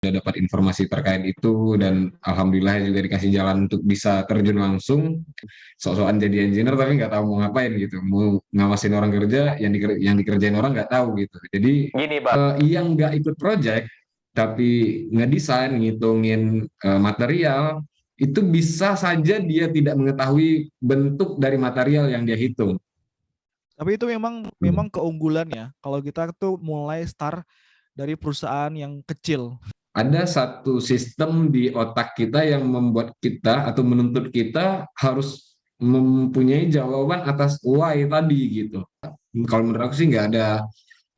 udah dapat informasi terkait itu dan alhamdulillah juga dikasih jalan untuk bisa terjun langsung sok-sokan jadi engineer tapi nggak tahu mau ngapain gitu, mau ngawasin orang kerja yang dikerjain orang nggak tahu gitu. Jadi Gini Bal, yang nggak ikut project tapi ngedesain ngitungin material itu bisa saja dia tidak mengetahui bentuk dari material yang dia hitung. Tapi itu memang keunggulan ya. Kalau kita tuh mulai start dari perusahaan yang kecil. Ada satu sistem di otak kita yang membuat kita atau menuntut kita harus mempunyai jawaban atas why tadi gitu. Kalau menurut aku sih nggak ada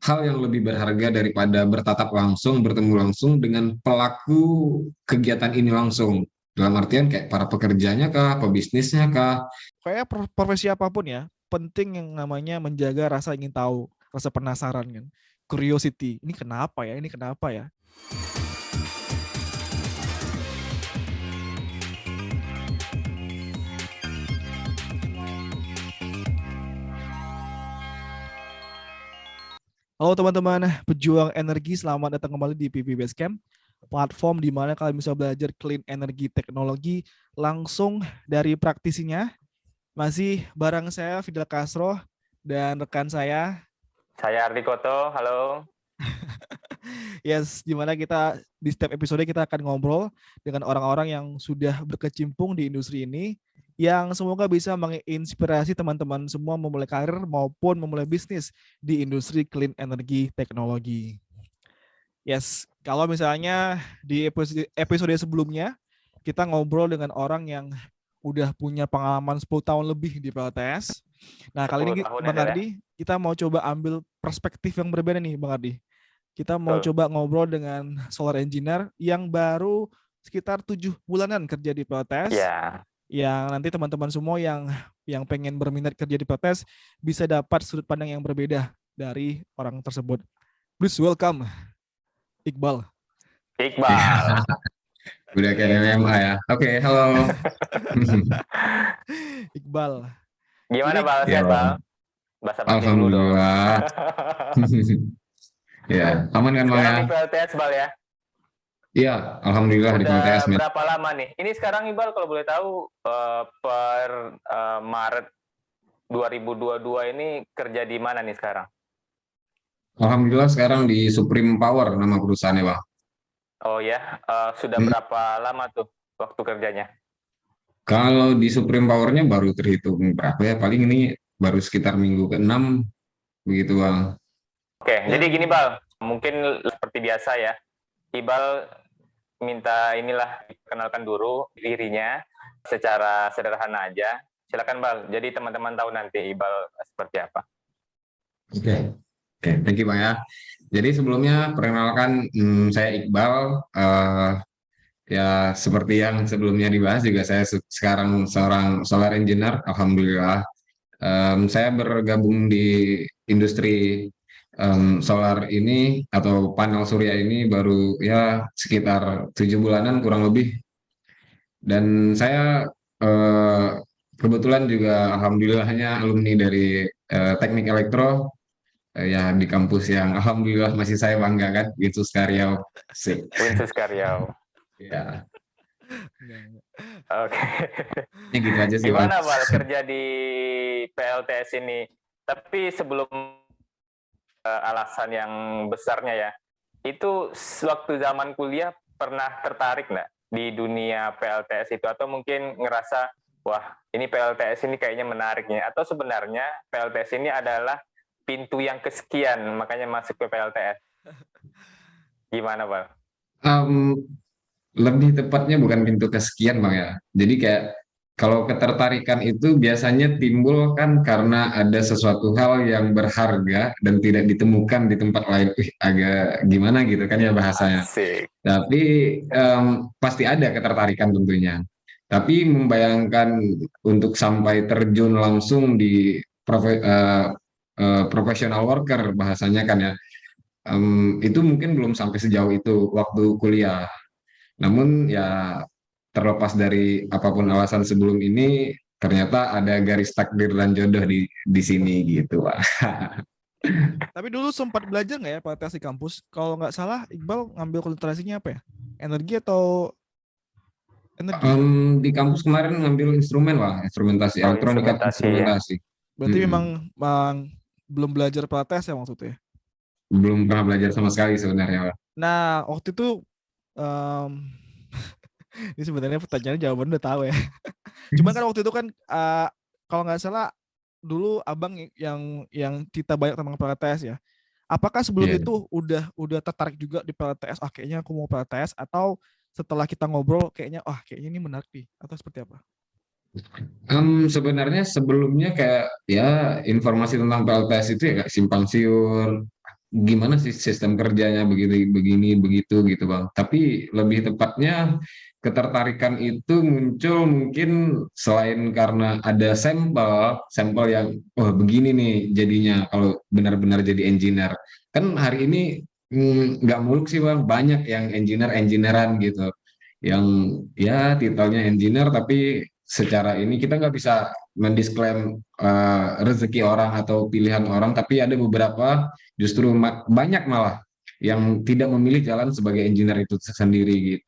hal yang lebih berharga daripada bertatap langsung, bertemu langsung dengan pelaku kegiatan ini langsung. Dalam artian kayak para pekerjanya kah, pebisnisnya kah. Kayak profesi apapun ya, penting yang namanya menjaga rasa ingin tahu, rasa penasaran kan. Curiosity. Ini kenapa ya? Ini kenapa ya? Halo teman-teman pejuang energi, selamat datang kembali di PP Basecamp, platform di mana kalian bisa belajar clean energy teknologi langsung dari praktisinya. Masih bareng saya Fidel Castro dan rekan saya saya Ardi Koto, halo. Yes, dimana kita di setiap episode kita akan ngobrol dengan orang-orang yang sudah berkecimpung di industri ini, yang semoga bisa menginspirasi teman-teman semua memulai karir maupun memulai bisnis di industri clean energy teknologi. Yes, kalau misalnya di episode sebelumnya kita ngobrol dengan orang yang udah punya pengalaman 10 tahun lebih di PLTS. Nah, kali ini Bang Ardi, kita mau coba ambil perspektif yang berbeda nih Bang Ardi. Kita mau coba ngobrol dengan solar engineer yang baru sekitar 7 bulanan kerja di PLTS. Yeah. Yang nanti teman-teman semua yang pengen berminat kerja di PLTS bisa dapat sudut pandang yang berbeda dari orang tersebut. Please welcome Iqbal. Udah kayak MMA ya. Oke, halo. Iqbal. Gimana Bal? Sehat Bal? Alhamdulillah. Ya, aman kan Bang ya? Sekarang di PLTS Bal ya? Iya, alhamdulillah di PLTS. Udah berapa lama nih? Ini sekarang Iqbal kalau boleh tahu per Maret 2022 ini kerja di mana nih sekarang? Alhamdulillah sekarang di Supreme Power nama perusahaannya Bang. Oh ya, sudah berapa lama tuh waktu kerjanya? Kalau di Supreme Power-nya baru terhitung berapa ya? Paling ini baru sekitar minggu ke-6 begitu Bang. Oke, jadi gini Bal, mungkin seperti biasa ya, Iqbal minta inilah dikenalkan dulu dirinya secara sederhana aja. Silakan Bal, jadi teman-teman tahu nanti Iqbal seperti apa. Oke, thank you Bang ya. Jadi sebelumnya perkenalkan saya Iqbal. Ya seperti yang sebelumnya dibahas juga saya sekarang seorang solar engineer. Alhamdulillah. Saya bergabung di industri solar ini atau panel surya ini baru ya sekitar 7 bulanan kurang lebih. Dan saya kebetulan juga alhamdulillahnya alumni dari Teknik Elektro. Ya di kampus yang alhamdulillah masih saya banggakan, Winsus Karyau. Winsus Karyau. Ya. Oke. Ini gitu aja sih. Gimana Bal kerja di PLTS ini? Tapi sebelum alasan yang besarnya ya, itu waktu zaman kuliah pernah tertarik nggak di dunia PLTS itu, atau mungkin ngerasa wah ini PLTS ini kayaknya menariknya, atau sebenarnya PLTS ini adalah pintu yang kesekian makanya masuk ke PLTS? Gimana Bang? Lebih tepatnya bukan pintu kesekian Bang ya. Jadi kayak kalau ketertarikan itu biasanya timbul kan karena ada sesuatu hal yang berharga dan tidak ditemukan di tempat lain. Agak gimana gitu kan ya bahasanya. Asik. Tapi pasti ada ketertarikan tentunya. Tapi membayangkan untuk sampai terjun langsung di professional worker bahasanya kan ya, itu mungkin belum sampai sejauh itu waktu kuliah. Namun ya terlepas dari apapun alasan sebelum ini, ternyata ada garis takdir dan jodoh di sini gitu Pak. Tapi dulu sempat belajar nggak ya PLTS di kampus? Kalau nggak salah, Iqbal ngambil konsentrasinya apa ya? Energi atau energi? Di kampus kemarin ngambil instrumen lah, instrumentasi Oh, elektronika instrumentasi ya. instrumentasi. Berarti Mm-mm. memang belum belajar PLTS ya maksudnya? Belum pernah belajar sama sekali sebenarnya, Pak. Nah, waktu itu em, ini sebenarnya pertanyaannya jawaban udah tahu ya. Cuman kan waktu itu kan kalau nggak salah dulu abang yang kita banyak tentang PLTS ya. Apakah sebelum Iya. itu udah tertarik juga di PLTS? Ah kayaknya aku mau PLTS atau setelah kita ngobrol kayaknya ini menarik nih atau seperti apa? Sebenarnya sebelumnya kayak ya informasi tentang PLTS itu ya kayak simpang siur, gimana sih sistem kerjanya begini begini begitu gitu Bang. Tapi lebih tepatnya ketertarikan itu muncul mungkin selain karena ada sampel sampel yang wah begini nih jadinya kalau benar-benar jadi engineer. Kan hari ini nggak muluk sih Bang, banyak yang engineeran gitu yang ya titelnya engineer tapi secara ini kita nggak bisa mendisklaim rezeki orang atau pilihan orang, tapi ada beberapa justru banyak malah yang tidak memilih jalan sebagai engineer itu sendiri gitu.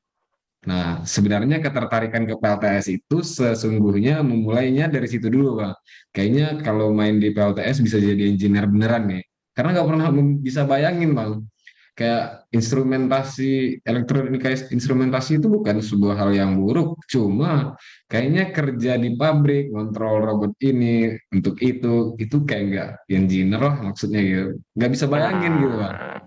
Nah, sebenarnya ketertarikan ke PLTS itu sesungguhnya memulainya dari situ dulu, Bang. Kayaknya kalau main di PLTS bisa jadi engineer beneran nih. Karena nggak pernah bisa bayangin, Bang, kayak instrumentasi elektronika instrumentasi itu bukan sebuah hal yang buruk, cuma kayaknya kerja di pabrik kontrol robot ini untuk itu kayak nggak engineer lah maksudnya gitu, nggak bisa bayangin gitu Bang, Hmm,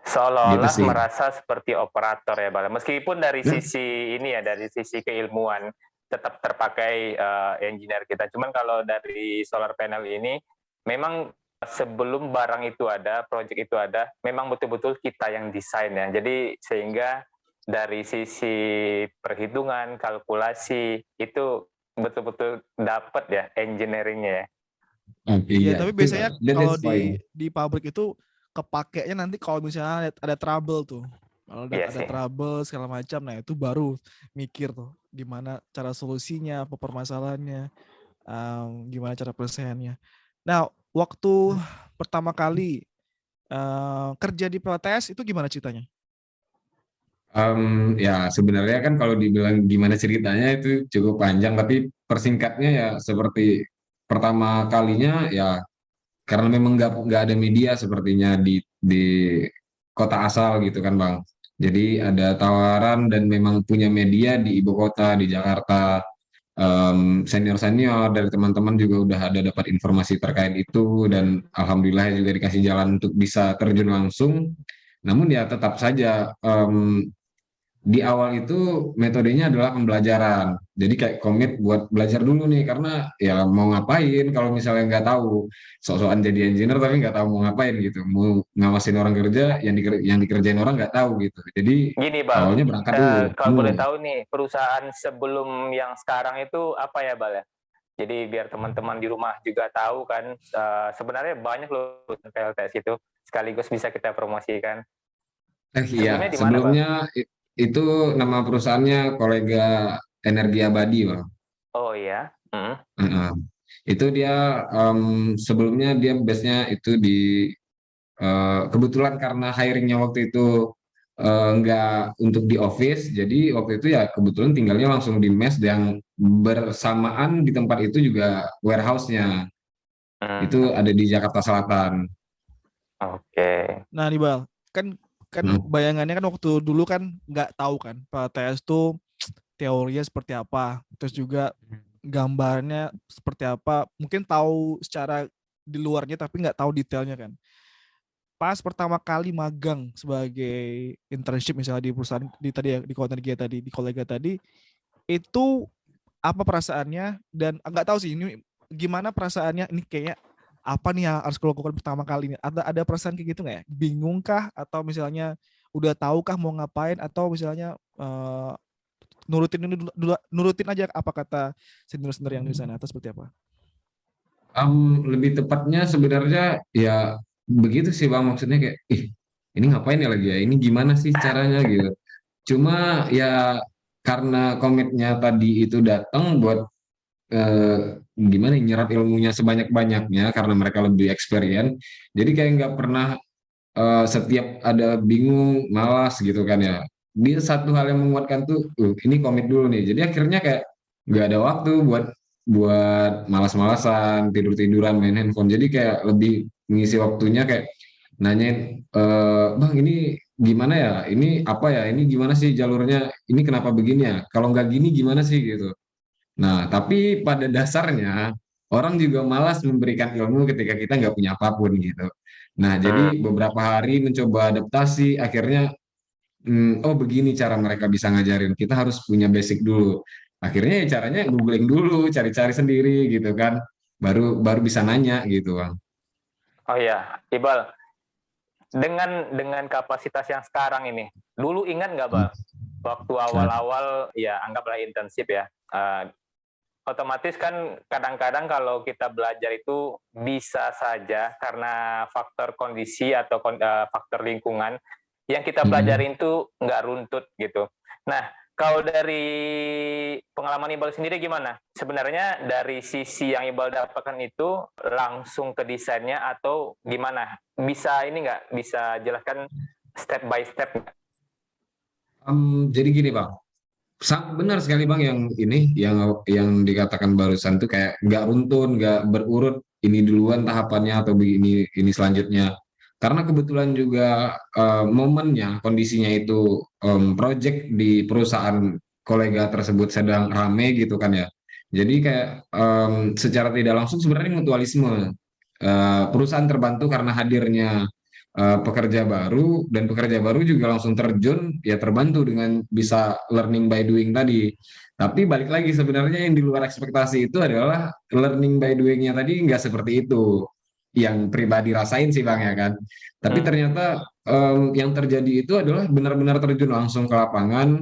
gitu seolah-olah sih. merasa seperti operator ya, Bang. Meskipun dari Nah, sisi ini ya, dari sisi keilmuan tetap terpakai engineer kita. Cuman kalau dari solar panel ini, memang sebelum barang itu ada, project itu ada, memang betul-betul kita yang desain ya. Jadi sehingga dari sisi perhitungan, kalkulasi itu betul-betul dapat ya engineeringnya ya. Iya, iya tapi itu biasanya kalau that's why. di pabrik itu kepakainya nanti kalau misalnya ada trouble tuh. Kalau Iya ada sih. trouble segala macam, nah itu baru mikir tuh gimana cara solusinya, apa permasalahannya, gimana cara penyelesaiannya. Nah, waktu pertama kali kerja di PLTS itu gimana ceritanya? Ya sebenarnya kan kalau dibilang gimana ceritanya itu cukup panjang, tapi persingkatnya ya seperti pertama kalinya ya karena memang nggak ada media sepertinya di kota asal gitu kan Bang. Jadi ada tawaran dan memang punya media di ibu kota di Jakarta. Senior-senior dari teman-teman juga udah ada dapat informasi terkait itu dan alhamdulillah juga dikasih jalan untuk bisa terjun langsung. Namun ya tetap saja di awal itu metodenya adalah pembelajaran. Jadi kayak komit buat belajar dulu nih karena ya mau ngapain kalau misalnya nggak tahu sok-sokan jadi engineer tapi nggak tahu mau ngapain gitu. Mau ngawasin orang kerja yang dikerjain orang nggak tahu gitu. Jadi Gini Bal, awalnya berangkat dulu. kalau boleh tahu nih perusahaan sebelum yang sekarang itu apa ya Bal ya? Jadi biar teman-teman di rumah juga tahu kan, sebenarnya banyak loh PLTS itu, sekaligus bisa kita promosikan. Iya, Sebelumnya di mana Bal? sebelumnya itu nama perusahaannya Kolega Energi Abadi, Bang. Oh iya. Heeh. Itu dia sebelumnya dia base-nya itu di kebetulan karena hiringnya waktu itu nggak untuk di office, jadi waktu itu ya kebetulan tinggalnya langsung di mes yang bersamaan di tempat itu juga warehouse-nya itu Hmm, ada di Jakarta Selatan. oke. Nah, nih Bal, kan kan Hmm. bayangannya kan waktu dulu kan nggak tahu kan PLTS tuh teorinya seperti apa, terus juga gambarnya seperti apa. Mungkin tahu secara di luarnya tapi nggak tahu detailnya kan. Pas pertama kali magang sebagai internship misalnya di perusahaan di tadi ya di kolega tadi itu apa perasaannya dan nggak tahu sih ini gimana perasaannya ini kayaknya apa nih yang harus aku lakukan pertama kali ini ada perasaan kayak gitu nggak ya bingung kah atau misalnya udah tahu kah mau ngapain atau misalnya nurutin ini nurutin aja apa kata senior-senior yang di sana atau seperti apa? Lebih tepatnya sebenarnya ya begitu sih Bang, maksudnya kayak ih ini ngapain ya lagi ya, ini gimana sih caranya gitu. Cuma ya karena komitnya tadi itu datang buat gimana ya, nyerap ilmunya sebanyak-banyaknya karena mereka lebih experience. Jadi kayak nggak pernah setiap ada bingung, malas gitu kan ya. Dia satu hal yang menguatkan tuh, ini komit dulu nih. Jadi akhirnya kayak nggak ada waktu buat buat malas-malasan, tidur-tiduran, main handphone. Jadi kayak lebih mengisi waktunya kayak nanyain, Bang ini gimana ya? Ini apa ya? Ini gimana sih jalurnya? Ini kenapa begini ya? Kalau nggak gini gimana sih gitu. Nah, tapi pada dasarnya orang juga malas memberikan ilmu ketika kita nggak punya apapun gitu. Nah, Hmm. jadi beberapa hari mencoba adaptasi, akhirnya oh begini cara mereka bisa ngajarin. Kita harus punya basic dulu. Akhirnya ya caranya googling dulu, cari-cari sendiri gitu kan. Baru baru bisa nanya gitu, Bang. Oh ya, Ibal, dengan kapasitas yang sekarang ini, dulu ingat nggak, Hmm. Bang, waktu Nah, awal-awal ya anggaplah intensif ya, otomatis kan kadang-kadang kalau kita belajar itu bisa saja karena faktor kondisi atau faktor lingkungan yang kita mm, pelajarin itu nggak runtut gitu. Nah, kalau dari pengalaman Iqbal sendiri gimana? Sebenarnya dari sisi yang Iqbal dapatkan itu langsung ke desainnya atau gimana? Bisa ini nggak? Bisa jelaskan step by step nggak? jadi gini, Bang. Benar sekali Bang yang ini yang dikatakan barusan tuh kayak nggak runtun, nggak berurut ini duluan tahapannya atau begini ini selanjutnya. Karena kebetulan juga momennya, kondisinya itu project di perusahaan kolega tersebut sedang rame gitu kan ya. Jadi kayak secara tidak langsung sebenarnya mutualisme. Perusahaan terbantu karena hadirnya pekerja baru dan pekerja baru juga langsung terjun ya terbantu dengan bisa learning by doing tadi. Tapi balik lagi sebenarnya yang di luar ekspektasi itu adalah learning by doing-nya tadi nggak seperti itu. Yang pribadi rasain sih Bang ya kan. Tapi Hmm. ternyata yang terjadi itu adalah benar-benar terjun langsung ke lapangan,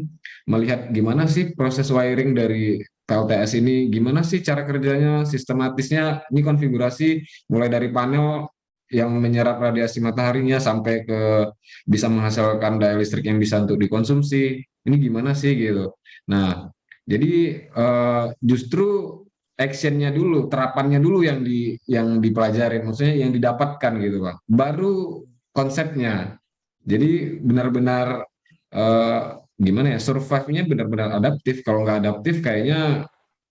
melihat gimana sih proses wiring dari PLTS ini, gimana sih cara kerjanya, sistematisnya, ini konfigurasi mulai dari panel yang menyerap radiasi mataharinya sampai ke bisa menghasilkan daya listrik yang bisa untuk dikonsumsi. Ini gimana sih gitu. Nah, jadi justru actionnya dulu, terapannya dulu yang dipelajarin, maksudnya yang didapatkan gitu, Bang. Baru konsepnya. Jadi benar-benar eh, gimana ya, survive-nya benar-benar adaptif. Kalau nggak adaptif kayaknya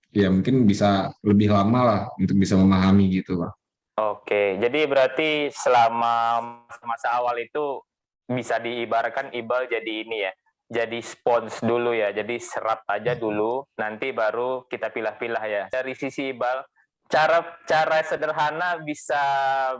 ya mungkin bisa lebih lama lah untuk bisa memahami gitu, Bang. Oke, jadi berarti selama masa awal itu bisa diibaratkan Ibal jadi ini ya, jadi spons dulu ya, jadi serap aja dulu, nanti baru kita pilah-pilah ya. Dari sisi Ibal, cara cara sederhana bisa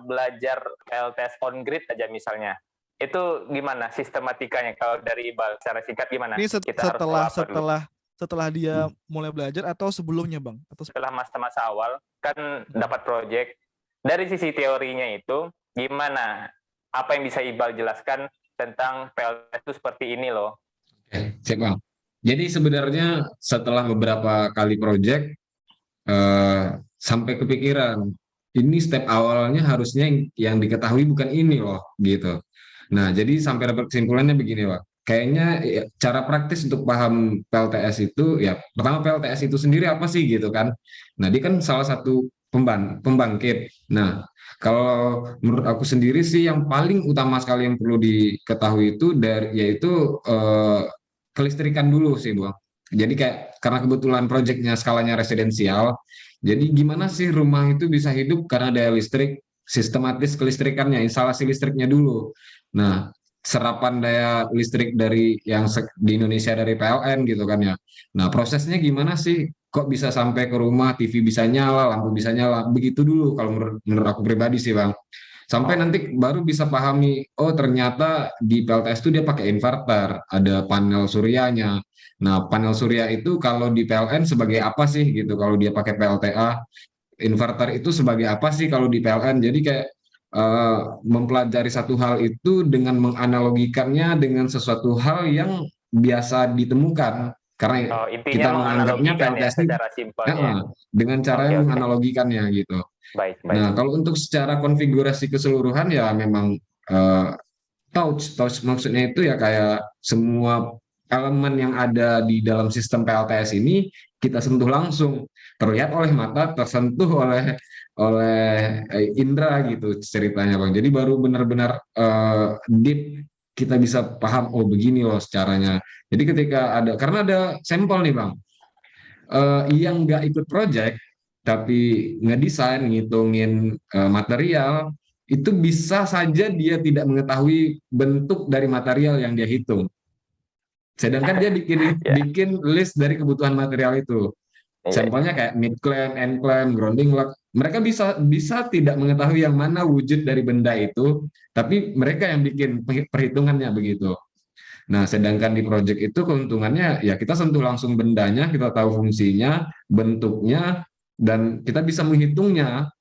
belajar LTS on grid aja misalnya. Itu gimana sistematikanya kalau dari Ibal secara singkat gimana? Ini Kita harus tahu setelah apa dulu? setelah dia mulai belajar atau sebelumnya, Bang? Setelah masa-masa awal kan dapat project. Dari sisi teorinya itu gimana? Apa yang bisa Iqbal jelaskan tentang PLTS itu seperti ini loh? Oke, siap Bang. Jadi sebenarnya setelah beberapa kali project sampai kepikiran ini step awalnya harusnya yang diketahui bukan ini loh gitu. Nah, jadi sampai dapat kesimpulannya begini, Pak. Kayaknya ya, cara praktis untuk paham PLTS itu ya pertama PLTS itu sendiri apa sih gitu kan. Nah, dia kan salah satu pembangkit. Nah, kalau menurut aku sendiri sih yang paling utama sekali yang perlu diketahui itu dari yaitu kelistrikan dulu sih, Bang. Jadi kayak karena kebetulan proyeknya skalanya residensial, jadi gimana sih rumah itu bisa hidup karena daya listrik, sistematis kelistrikannya, instalasi listriknya dulu. Nah, serapan daya listrik dari yang di Indonesia dari PLN gitu kan ya. Nah, prosesnya gimana sih? Kok bisa sampai ke rumah, TV bisa nyala, lampu bisa nyala? Begitu dulu kalau menurut aku pribadi sih, Bang. Sampai Oh, nanti baru bisa pahami, oh ternyata di PLTS itu dia pakai inverter, ada panel suryanya. Nah, panel surya itu kalau di PLN sebagai apa sih gitu? Kalau dia pakai PLTA, inverter itu sebagai apa sih kalau di PLN? Jadi kayak mempelajari satu hal itu dengan menganalogikannya dengan sesuatu hal yang biasa ditemukan. Karena oh, intinya kita menganggapnya menganalogikan ya PLTS ini secara simpelnya. dengan cara Oke, yang oke. menganalogikannya gitu. Baik, Nah, baik. kalau untuk secara konfigurasi keseluruhan ya memang eh, touch maksudnya itu ya kayak semua elemen yang ada di dalam sistem PLTS ini kita sentuh langsung, terlihat oleh mata, tersentuh oleh indera gitu ceritanya Bang. Jadi baru benar-benar deep kita bisa paham, oh begini loh caranya. Jadi ketika ada, karena ada sampel nih Bang, yang nggak ikut project tapi ngedesain, ngitungin material, itu bisa saja dia tidak mengetahui bentuk dari material yang dia hitung. Sedangkan dia bikin Ya, bikin list dari kebutuhan material itu. iya, Sampelnya kayak mid clamp, end clamp, grounding lock. Mereka bisa bisa tidak mengetahui yang mana wujud dari benda itu, tapi mereka yang bikin perhitungannya begitu. Nah, sedangkan di project itu keuntungannya ya kita sentuh langsung bendanya, kita tahu fungsinya, bentuknya, dan kita bisa menghitungnya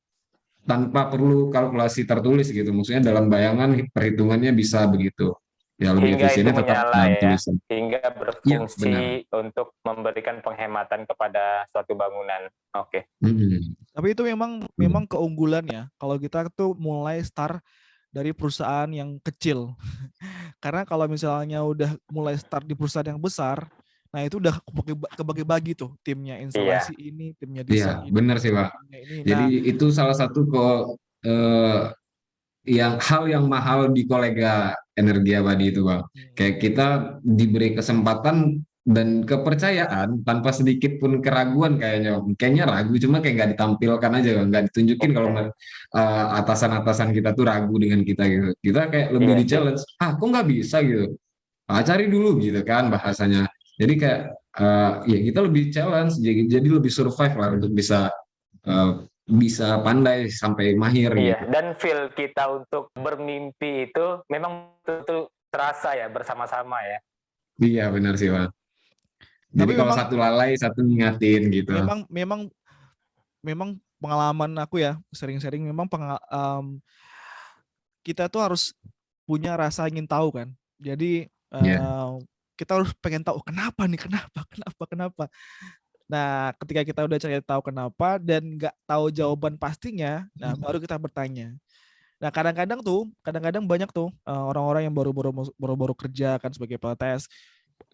tanpa perlu kalkulasi tertulis gitu. Maksudnya dalam bayangan perhitungannya bisa begitu. Ya lebih hingga itu efisiennya tetap menyala dalam ya, tulisan. hingga Iya, benar. berfungsi untuk memberikan penghematan kepada suatu bangunan. Oke. Mm-mm. Tapi itu memang keunggulannya kalau kita tuh mulai start dari perusahaan yang kecil. Karena kalau misalnya udah mulai start di perusahaan yang besar, nah itu udah kebagi-bagi tuh timnya Iya, instalasi ini, timnya Iya, desain ini, benar sih, Pak. timnya ini. Jadi Nah, itu salah satu kok eh, yang hal yang mahal di kolega energi abadi itu, Bang. Kayak kita diberi kesempatan dan kepercayaan tanpa sedikit pun keraguan kayaknya. Kayaknya ragu, cuma kayak nggak ditampilkan aja, Bang. Nggak ditunjukin kalau oke. atasan-atasan kita tuh ragu dengan kita gitu. Kita kayak lebih Iya di sih. challenge. Ah, kok nggak bisa gitu? Ah, cari dulu gitu kan bahasanya. Jadi kayak ya kita lebih challenge, jadi lebih survive lah untuk eh, bisa pandai sampai mahir gitu. Iya, dan feel kita untuk bermimpi itu memang betul-betul terasa ya bersama-sama ya. Iya benar sih Bang. Jadi tapi kalau memang satu lalai, satu ngingatin gitu. memang memang memang pengalaman aku ya sering-sering memang kita tuh harus punya rasa ingin tahu kan. Jadi Ya, kita harus pengen tahu kenapa nih, kenapa. Nah, ketika kita udah cari tahu kenapa dan nggak tahu jawaban pastinya, nah baru kita bertanya. Nah, kadang-kadang banyak tuh orang-orang yang baru-baru kerja kan sebagai PLTS,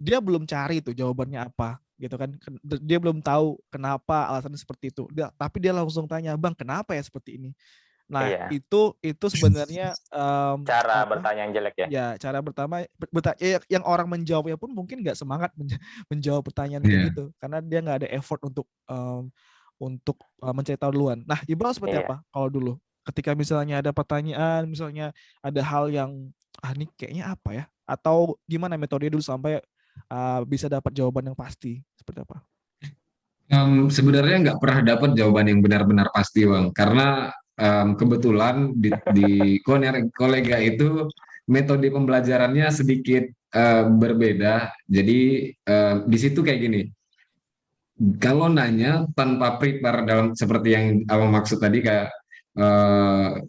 dia belum cari tuh jawabannya apa, gitu kan? Dia belum tahu kenapa alasannya seperti itu. Tapi dia langsung tanya, Bang, kenapa ya seperti ini? Nah, Iya, itu sebenarnya cara apa? bertanya yang jelek ya. Ya, cara pertama yang orang menjawabnya pun mungkin nggak semangat menjawab pertanyaan kayak ya. gitu karena dia nggak ada effort untuk mencari tahu duluan. Nah, Iqbal seperti Iya. apa kalau dulu? Ketika misalnya ada pertanyaan, misalnya ada hal yang ini kayaknya apa ya? Atau gimana metode dulu sampai bisa dapat jawaban yang pasti? Seperti apa? Sebenarnya nggak pernah dapat jawaban yang benar-benar pasti, Bang. Karena kebetulan di kolega itu metode pembelajarannya sedikit berbeda. Jadi di situ kayak gini. Kalau nanya tanpa prepare dalam seperti yang abang maksud tadi kayak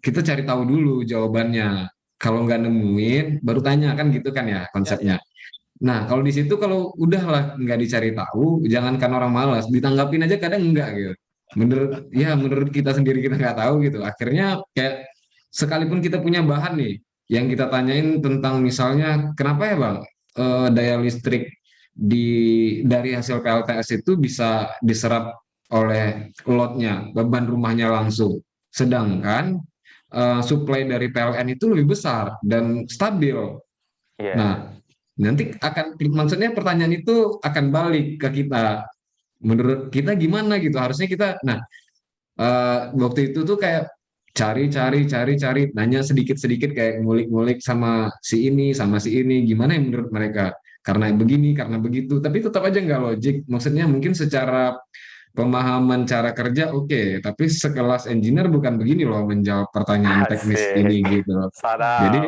kita cari tahu dulu jawabannya. Kalau nggak nemuin, baru tanya kan gitu kan ya Ya, ya. konsepnya. Nah, kalau di situ kalau udahlah nggak dicari tahu, jangankan orang malas, ditanggapin aja kadang enggak gitu. Menurut kita sendiri kita nggak tahu gitu. Akhirnya kayak sekalipun kita punya bahan nih, yang kita tanyain tentang misalnya kenapa ya Bang daya listrik dari hasil PLTS itu bisa diserap oleh lotnya, beban rumahnya langsung. Sedangkan supply dari PLN itu lebih besar dan stabil. Iya. Nah, nanti maksudnya pertanyaan itu akan balik ke kita. Menurut kita gimana gitu? Harusnya kita, nah waktu itu tuh kayak cari, nanya sedikit-sedikit kayak ngulik-ngulik sama si ini, gimana yang menurut mereka? Karena begini, karena begitu, tapi tetap aja nggak logik. Maksudnya mungkin secara pemahaman cara kerja oke, tapi sekelas engineer bukan begini loh menjawab pertanyaan teknis Asik. ini gitu. Sadap. Jadi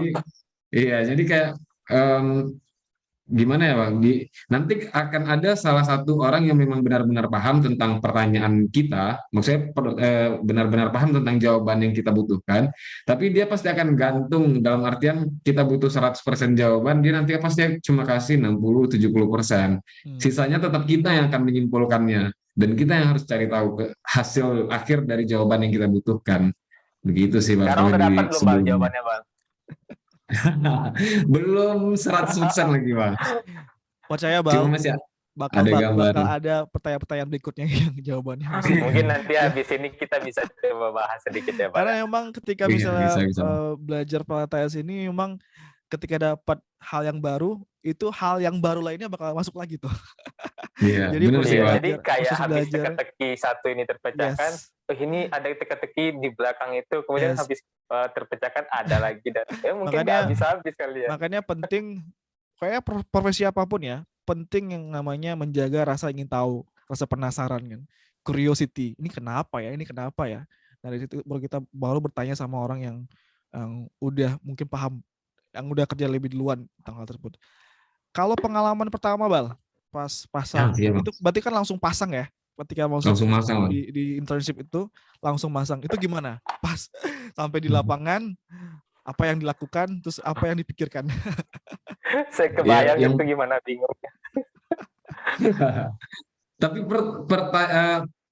iya, jadi kayak gimana ya Bang? Nanti akan ada salah satu orang yang memang benar-benar paham tentang pertanyaan kita, maksudnya benar-benar paham tentang jawaban yang kita butuhkan, tapi dia pasti akan gantung dalam artian kita butuh 100% jawaban, dia nanti pasti cuma kasih 60-70%. Hmm. Sisanya tetap kita yang akan menyimpulkannya, dan kita yang harus cari tahu hasil akhir dari jawaban yang kita butuhkan. Begitu sih Bang, Sekarang kalau udah dapat di belum Bang sebelumnya. jawabannya Bang? Belum 100% lagi Bang. Percaya Cuma Bal, masih bakal ada bakal gambaran. ada pertanyaan-pertanyaan berikutnya yang jawabannya masih. Mungkin nanti Ya, habis ini kita bisa coba bahas sedikit ya, Pak. karena emang ketika Iya, misalnya bisa. belajar PLTS ini memang ketika dapat hal yang baru, itu hal yang baru lainnya bakal masuk lagi tuh. Iya, Jadi benar sih, Iya, Bang. jadi kayak proses habis belajar, teka-teki satu ini terpecahkan, yes, oh ini ada teka-teki di belakang itu, kemudian yes. habis terpecahkan ada lagi dan ya mungkin nggak Makanya habis-habis kali ya. makanya penting kayak profesi apapun ya, penting yang namanya menjaga rasa ingin tahu, rasa penasaran kan. Curiosity. Ini kenapa ya? Ini kenapa ya? Nah, dari situ baru kita baru bertanya sama orang yang udah mungkin paham, yang udah kerja lebih duluan tentang hal tersebut. Kalau pengalaman pertama Bal, pas Ya, pasang, iya, Bang. itu berarti kan langsung pasang ya? Ketika masuk Langsung masang, Bang. di internship itu langsung masang. Itu gimana? Pas sampai di lapangan, apa yang dilakukan, terus apa yang dipikirkan? Saya kebayang yang itu gimana bingungnya. tapi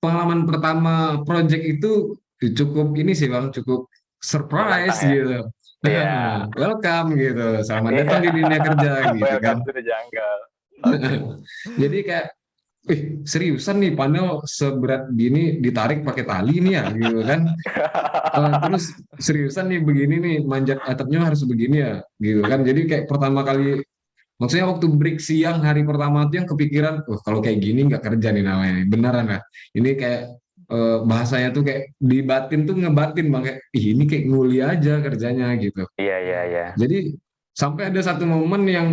pengalaman pertama project itu cukup ini sih, Bang, cukup Menantang surprise ya. gitu. Iya. Welcome gitu. Selamat datang di dunia kerja gitu kan. Welcome to the jungle. Oke. Jadi kayak seriusan nih panel seberat gini ditarik pakai tali nih ya gitu kan. Terus seriusan nih begini nih manjat atapnya harus begini ya gitu kan. Jadi kayak pertama kali maksudnya waktu break siang hari pertama tuh yang kepikiran, kalau kayak gini nggak kerja nih namanya, beneran lah. Ini kayak bahasanya tuh kayak di batin tuh ngebatin bang, kayak ini kayak nguli aja kerjanya gitu. Iya. Jadi sampai ada satu momen yang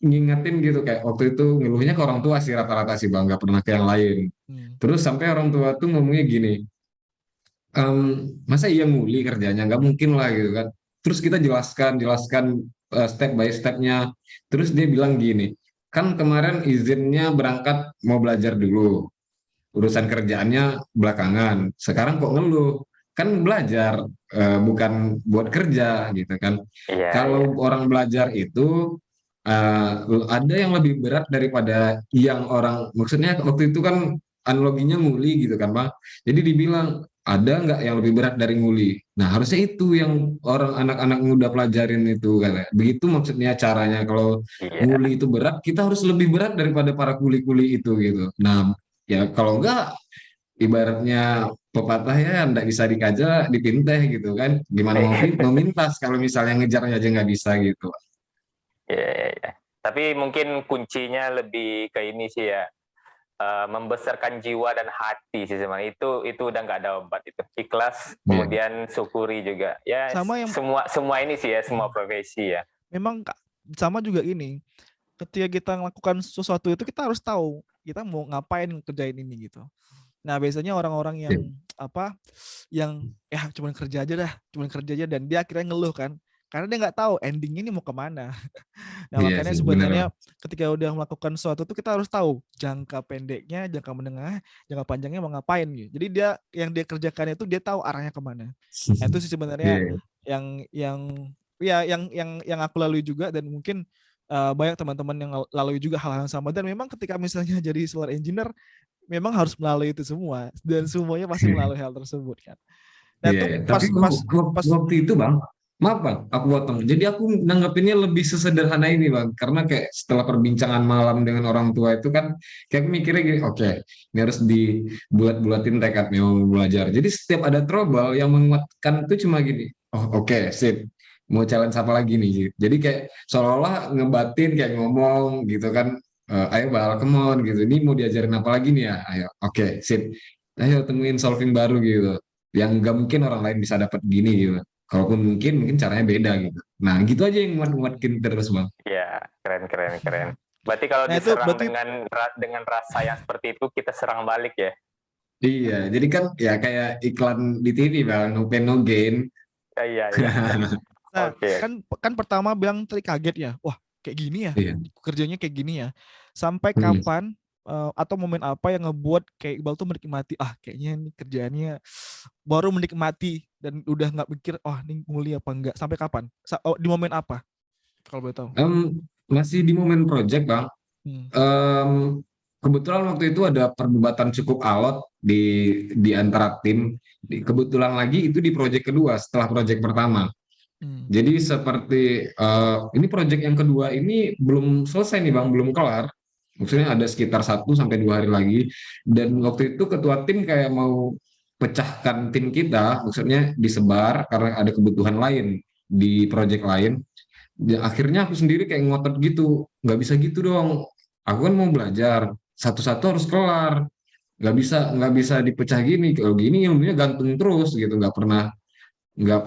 ngingetin gitu kayak waktu itu ngeluhnya ke orang tua sih rata-rata sih bang, nggak pernah ke yang lain. Hmm. Terus sampai orang tua tuh ngomongnya gini, masa iya nguli kerjanya nggak mungkin lah gitu kan. Terus kita jelaskan step by stepnya. Terus dia bilang gini, kan kemarin izinnya berangkat mau belajar dulu, urusan kerjaannya belakangan. Sekarang kok ngeluh? Kan belajar, bukan buat kerja gitu kan. Iya. Kalau orang belajar itu eh, ada yang lebih berat daripada yang orang, maksudnya waktu itu kan analoginya nguli gitu kan bang. Jadi dibilang ada nggak yang lebih berat dari nguli? Nah harusnya itu yang orang anak-anak muda pelajarin itu kan. Begitu maksudnya caranya. Kalau Iya. nguli itu berat, kita harus lebih berat daripada para kuli-kuli itu gitu. Nah ya kalau enggak ibaratnya pepatah ya ndak bisa dikaja dipinteh gitu kan. Gimana mau mintas kalau misalnya ngejar aja nggak bisa gitu. Iya. Tapi mungkin kuncinya lebih ke ini sih ya. Membesarkan jiwa dan hati sih sebenarnya itu udah nggak ada obat itu, ikhlas Iya. kemudian syukuri juga ya. Sama yang semua ini sih ya, semua profesi ya. memang sama juga ini, ketika kita melakukan sesuatu itu kita harus tahu kita mau ngapain kerjain ini gitu. Nah biasanya orang-orang yang apa, yang cuman kerja aja dan dia akhirnya ngeluh kan, karena dia nggak tahu endingnya ini mau kemana. Nah Iya makanya sih, benar. sebenarnya ketika udah melakukan sesuatu itu kita harus tahu jangka pendeknya, jangka menengah, jangka panjangnya mau ngapain gitu. Jadi yang dia kerjakan itu dia tahu arahnya kemana. Nah, itu sih sebenarnya Iya. yang aku lalui juga, dan mungkin banyak teman-teman yang lalui juga hal-hal yang sama. Dan memang ketika misalnya jadi solar engineer memang harus melalui itu semua, dan semuanya pasti melalui hal tersebut kan. Nah Iya, itu iya. pas Tapi pas waktu itu bang, maaf bang, aku potong. Jadi aku nanggepinnya lebih sesederhana ini bang, karena kayak setelah perbincangan malam dengan orang tua itu kan, kayak aku mikirnya gini, oke, ini harus dibuat-buatin tekadnya mau belajar. Jadi setiap ada trouble yang menguatkan itu cuma gini, oke, sip, mau challenge apa lagi nih? Jadi kayak seolah-olah ngebatin kayak ngomong gitu kan, ayo bal, come on gitu, ini mau diajarin apa lagi nih ya? Ayo, oke, sip, ayo temuin solving baru gitu yang nggak mungkin orang lain bisa dapat gini gitu. Kalaupun mungkin caranya beda gitu. Nah, gitu aja yang nguat-nguatkin terus, Bang. Ya, keren. Berarti kalau Nah itu diserang berarti dengan rasa yang seperti itu, kita serang balik ya. Iya, jadi kan ya kayak iklan di TV, Bang, no pain no gain. Iya. nah, Oke. kan pertama bilang tadi kaget ya, wah kayak gini ya, Iya. kerjanya kayak gini ya. Sampai Hmm. kapan atau momen apa yang ngebuat kayak Iqbal tuh menikmati, kayaknya ini kerjaannya baru menikmati dan udah nggak mikir, ini mulia apa enggak, sampai kapan? Di momen apa? Kalau boleh tahu. Masih di momen project, Bang. Kebetulan waktu itu ada perdebatan cukup alot di antara tim. Kebetulan lagi itu di project kedua setelah project pertama. Jadi seperti ini project yang kedua ini belum selesai nih Bang, belum kelar. Maksudnya ada sekitar 1 sampai 2 hari lagi. Dan waktu itu ketua tim kayak mau pecahkan tim kita, maksudnya disebar karena ada kebutuhan lain di project lain. Ya, akhirnya aku sendiri kayak ngotot gitu, nggak bisa gitu dong. Aku kan mau belajar, satu-satu harus kelar. Nggak bisa dipecah gini. Kalau gini ilmunya gantung terus gitu, nggak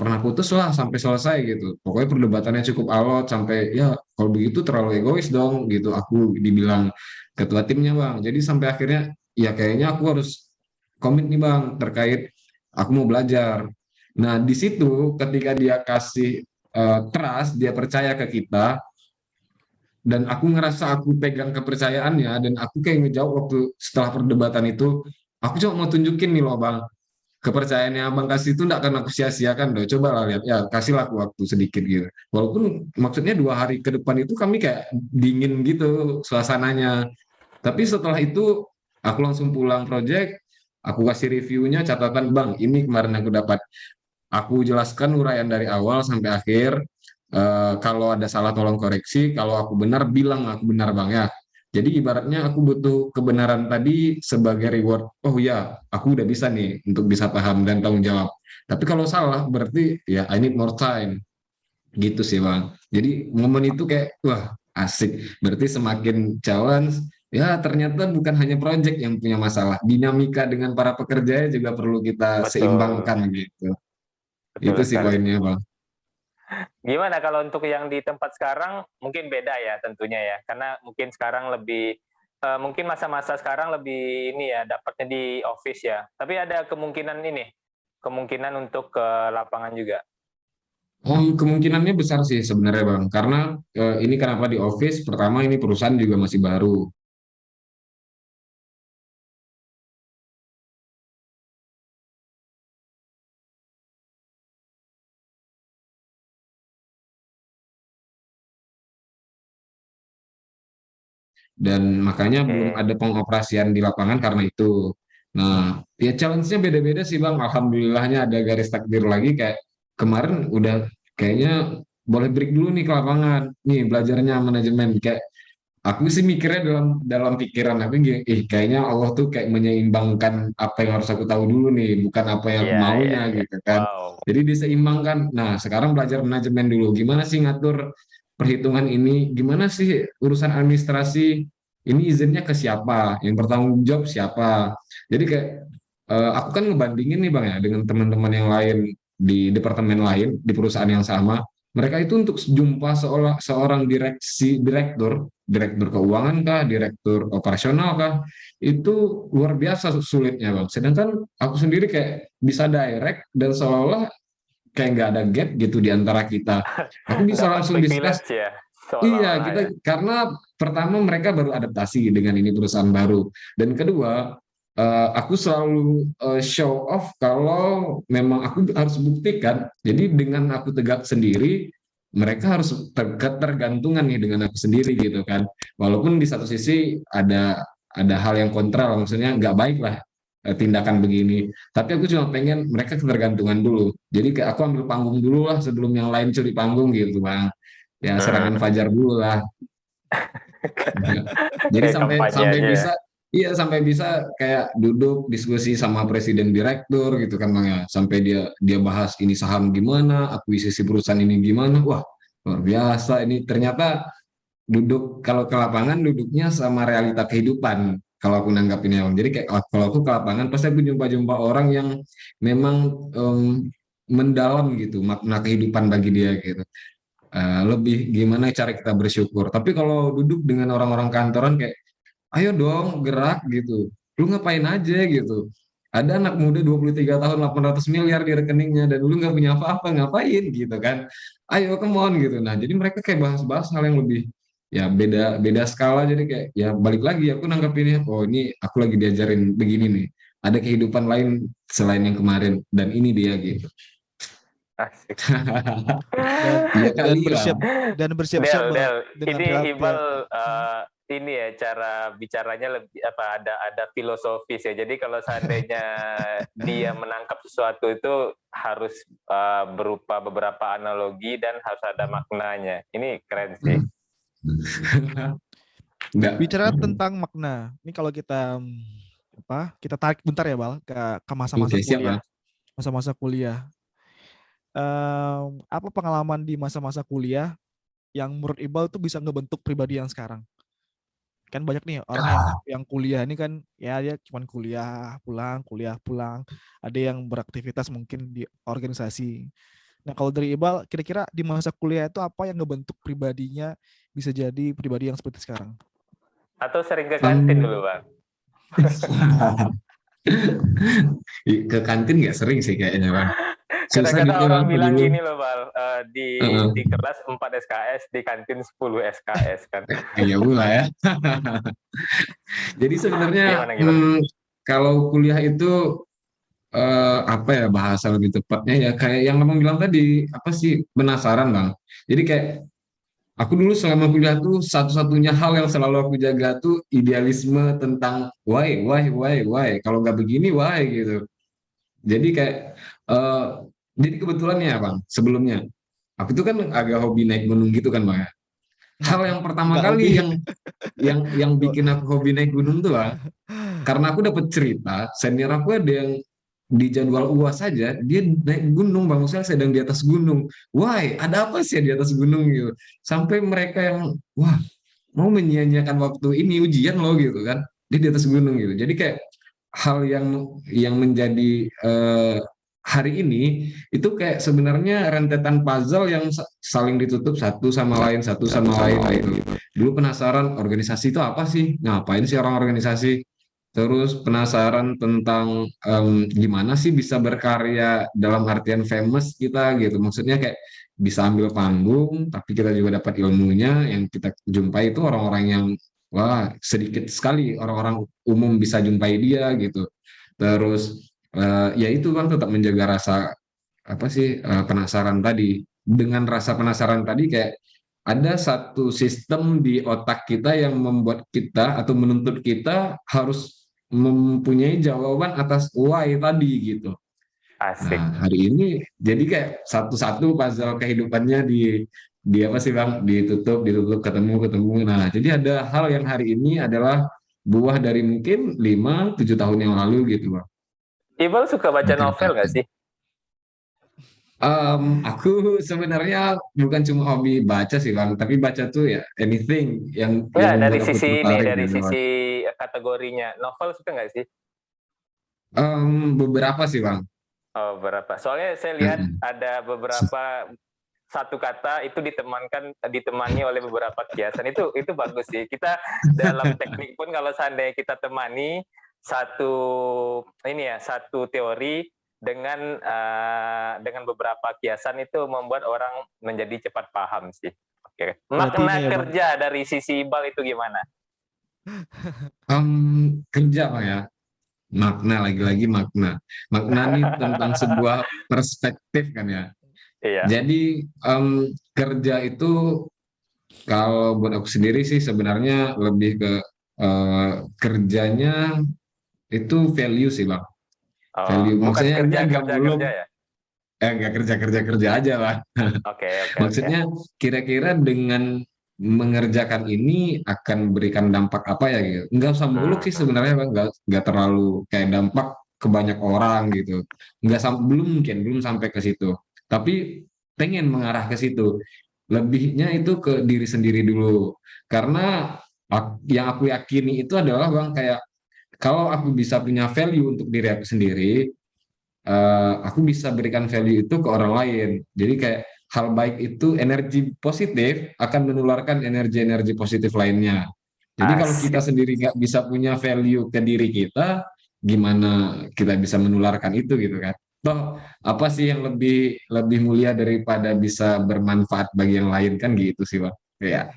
pernah putus lah sampai selesai gitu. Pokoknya perdebatannya cukup alot sampai ya kalau begitu terlalu egois dong gitu. Aku dibilang ketua timnya bang. Jadi sampai akhirnya ya kayaknya aku harus komit nih bang terkait aku mau belajar. Nah di situ ketika dia kasih trust, dia percaya ke kita dan aku ngerasa aku pegang kepercayaannya dan aku kayak ngejawab waktu setelah perdebatan itu aku cuma mau tunjukin nih loh bang, kepercayaan yang abang kasih itu enggak akan aku sia-siakan dong. Coba lah lihat, ya kasihlah aku waktu sedikit gitu. Walaupun maksudnya 2 hari ke depan itu kami kayak dingin gitu suasananya. Tapi setelah itu aku langsung pulang project, aku kasih reviewnya catatan bang, ini kemarin aku dapat. Aku jelaskan uraian dari awal sampai akhir. Kalau ada salah tolong koreksi, kalau aku benar bilang aku benar bang ya. Jadi ibaratnya aku butuh kebenaran tadi sebagai reward. Oh ya, aku udah bisa nih untuk bisa paham dan tanggung jawab. Tapi kalau salah berarti ya I need more time. Gitu sih bang. Jadi momen itu kayak wah asik. Berarti semakin challenge. Ya ternyata bukan hanya project yang punya masalah. Dinamika dengan para pekerjanya juga perlu kita Betul, seimbangkan gitu. betul Itu sih sekali. poinnya bang. Gimana kalau untuk yang di tempat sekarang mungkin beda ya tentunya ya, karena mungkin sekarang lebih mungkin masa-masa sekarang lebih ini ya dapatnya di office ya. Tapi ada kemungkinan ini, kemungkinan untuk ke lapangan juga. Kemungkinannya besar sih sebenarnya Bang, karena ini kenapa di office, pertama ini perusahaan juga masih baru, dan makanya belum Oke. ada pengoperasian di lapangan karena itu. Nah, ya challenge-nya beda-beda sih Bang, alhamdulillahnya ada garis takdir lagi kayak kemarin udah kayaknya boleh break dulu nih ke lapangan, nih belajarnya manajemen, kayak aku sih mikirnya dalam dalam pikiran aku gini, kayaknya Allah tuh kayak menyeimbangkan apa yang harus aku tahu dulu nih, bukan apa yang aku Iya, iya, maunya iya. gitu kan. Wow. Jadi diseimbangkan. Nah, sekarang belajar manajemen dulu. Gimana sih ngatur perhitungan ini? Gimana sih urusan administrasi? Ini izinnya ke siapa? Yang bertanggung jawab siapa? Jadi kayak aku kan ngebandingin nih Bang ya dengan teman-teman yang lain di departemen lain di perusahaan yang sama. Mereka itu untuk jumpa seorang direktur keuangan kah, direktur operasional kah, itu luar biasa sulitnya bang. Sedangkan aku sendiri kayak bisa direct dan seolah-olah kayak nggak ada gap gitu di antara kita. Aku bisa Dapat langsung discuss. privilege ya, Iya, seolah-olah kita ya. karena pertama mereka baru adaptasi dengan ini perusahaan baru, dan kedua aku selalu show off kalau memang aku harus buktikan. Jadi dengan aku tegak sendiri, mereka harus ketergantungan nih dengan aku sendiri gitu kan. Walaupun di satu sisi ada hal yang kontra, maksudnya nggak baik lah tindakan begini. Tapi aku cuma pengen mereka ketergantungan dulu. Jadi kayak aku ambil panggung dulu lah sebelum yang lain curi panggung gitu bang. Ya serangan Hmm. fajar dulu lah. Jadi Kayak sampai kampanye sampai aja ya. bisa, iya sampai bisa kayak duduk diskusi sama presiden direktur gitu kan bang ya. Sampai dia bahas ini saham gimana, akuisisi perusahaan ini gimana. Wah luar biasa ini ternyata duduk kalau ke lapangan duduknya sama realita kehidupan. Kalau aku nanggapinnya bang. Jadi kayak kalau aku ke lapangan pasti aku jumpa-jumpa orang yang memang mendalam gitu makna kehidupan bagi dia gitu. Lebih gimana cara kita bersyukur. Tapi kalau duduk dengan orang-orang kantoran kayak, ayo dong gerak gitu. Lu ngapain aja gitu. Ada anak muda 23 tahun 800 miliar di rekeningnya dan lu nggak punya apa-apa ngapain gitu kan. Ayo come on gitu. Nah jadi mereka kayak bahas-bahas hal yang lebih ya beda beda skala jadi kayak ya balik lagi aku nanggapinnya oh ini aku lagi diajarin begini nih. Ada kehidupan lain selain yang kemarin dan ini dia gitu. Asik. dan Iya dan kali lah. bersiap-siap Del, Bang Del, dengan ini pihak-pihak. Iqbal Hmm. ini ya cara bicaranya lebih apa ada filosofis ya. Jadi kalau seandainya dia menangkap sesuatu itu harus berupa beberapa analogi dan harus ada maknanya. Ini keren sih. Nggak. Bicara tentang makna, ini kalau kita kita tarik bentar ya Bal ke masa-masa Oke, siap kuliah, Bang. masa-masa kuliah. Apa pengalaman di masa-masa kuliah yang menurut Iqbal tuh bisa ngebentuk pribadi yang sekarang? Kan banyak nih orang yang kuliah ini kan ya dia cuman kuliah pulang, ada yang beraktivitas mungkin di organisasi. Nah, kalau dari Iqbal kira-kira di masa kuliah itu apa yang ngebentuk pribadinya bisa jadi pribadi yang seperti sekarang? Atau sering ke kantin Em, dulu, Bang? ke kantin nggak sering sih kayaknya Bang. Susah Kadang-kadang gitu orang Bang bilang dulu. gini loh, Bal, Heeh. di kelas 4 SKS, di kantin 10 SKS kan. Iya pula ya. Jadi sebenarnya Gimana gimana? kalau kuliah itu apa ya bahasa lebih tepatnya ya kayak yang abang bilang tadi apa sih penasaran Bang. Jadi kayak aku dulu selama kuliah tuh satu-satunya hal yang selalu aku jaga tuh idealisme tentang why. Kalau nggak begini why gitu. Jadi kayak eh jadi kebetulan ya Bang, sebelumnya aku tuh kan agak hobi naik gunung gitu kan Bang ya. Hal yang pertama Nggak hobi. kali yang bikin aku hobi naik gunung tuh Bang, karena aku dapat cerita senior aku ada yang di jadwal UAS saja dia naik gunung Bang, saya sedang di atas gunung. Why? Ada apa sih di atas gunung gitu? Sampai mereka yang wah mau menyia-nyiakan waktu ini ujian loh gitu kan. Dia di atas gunung gitu. Jadi kayak hal yang menjadi hari ini itu kayak sebenarnya rentetan puzzle yang saling ditutup satu sama lain gitu. Dulu penasaran organisasi itu apa sih? Ngapain sih orang organisasi? Terus penasaran tentang gimana sih bisa berkarya dalam artian famous kita gitu. Maksudnya kayak bisa ambil panggung, tapi kita juga dapat ilmunya. Yang kita jumpai itu orang-orang yang wah sedikit sekali orang-orang umum bisa jumpai dia gitu. Terus ya itu Bang tetap menjaga rasa apa sih penasaran tadi. Dengan rasa penasaran tadi kayak ada satu sistem di otak kita yang membuat kita atau menuntut kita harus mempunyai jawaban atas why tadi gitu. Asik. Nah, hari ini jadi kayak satu-satu puzzle kehidupannya di apa sih Bang? Ditutup, ketemu. Nah, jadi ada hal yang hari ini adalah buah dari mungkin 5-7 tahun yang lalu gitu Bang. Iqbal suka baca novel nggak Ditingkatkan. sih? Aku sebenarnya bukan cuma hobi baca sih Bang, tapi baca tuh ya anything yang Nggak, dari membuat aku sisi ini, tertarik dari gitu Bang. sisi kategorinya. Novel suka nggak sih? Beberapa sih Bang. Oh, berapa? Soalnya saya lihat ada beberapa satu kata itu ditemani oleh beberapa kiasan. Itu bagus sih. Kita dalam teknik pun kalau seandainya kita temani satu satu teori dengan beberapa kiasan itu membuat orang menjadi cepat paham sih. Oke. Berarti Makna ini ya Bang. kerja dari sisi Iqbal itu gimana? Kerja Bang ya. Makna lagi-lagi makna. Makna ini tentang sebuah perspektif kan ya. Iya. Jadi kerja itu kalau buat aku sendiri sih sebenarnya lebih ke kerjanya itu value sih bang. Oh, Value bukan maksudnya ini kerja agak kerja belum kerja ya? nggak kerja aja lah. Oke, oke, oke. Maksudnya kira-kira dengan mengerjakan ini akan berikan dampak apa ya gitu. Nggak usah muluk sih Hmm. sebenarnya bang, nggak terlalu kayak dampak ke banyak orang gitu. Belum sampai ke situ. Tapi pengen mengarah ke situ. Lebihnya itu ke diri sendiri dulu. Karena yang aku yakini itu adalah bang kayak kalau aku bisa punya value untuk diri aku sendiri, aku bisa berikan value itu ke orang lain. Jadi kayak hal baik itu energi positif akan menularkan energi-energi positif lainnya. Jadi kalau kita Asik. sendiri nggak bisa punya value ke diri kita, gimana kita bisa menularkan itu gitu kan? Toh apa sih yang lebih lebih mulia daripada bisa bermanfaat bagi yang lain kan gitu sih bang? Ya.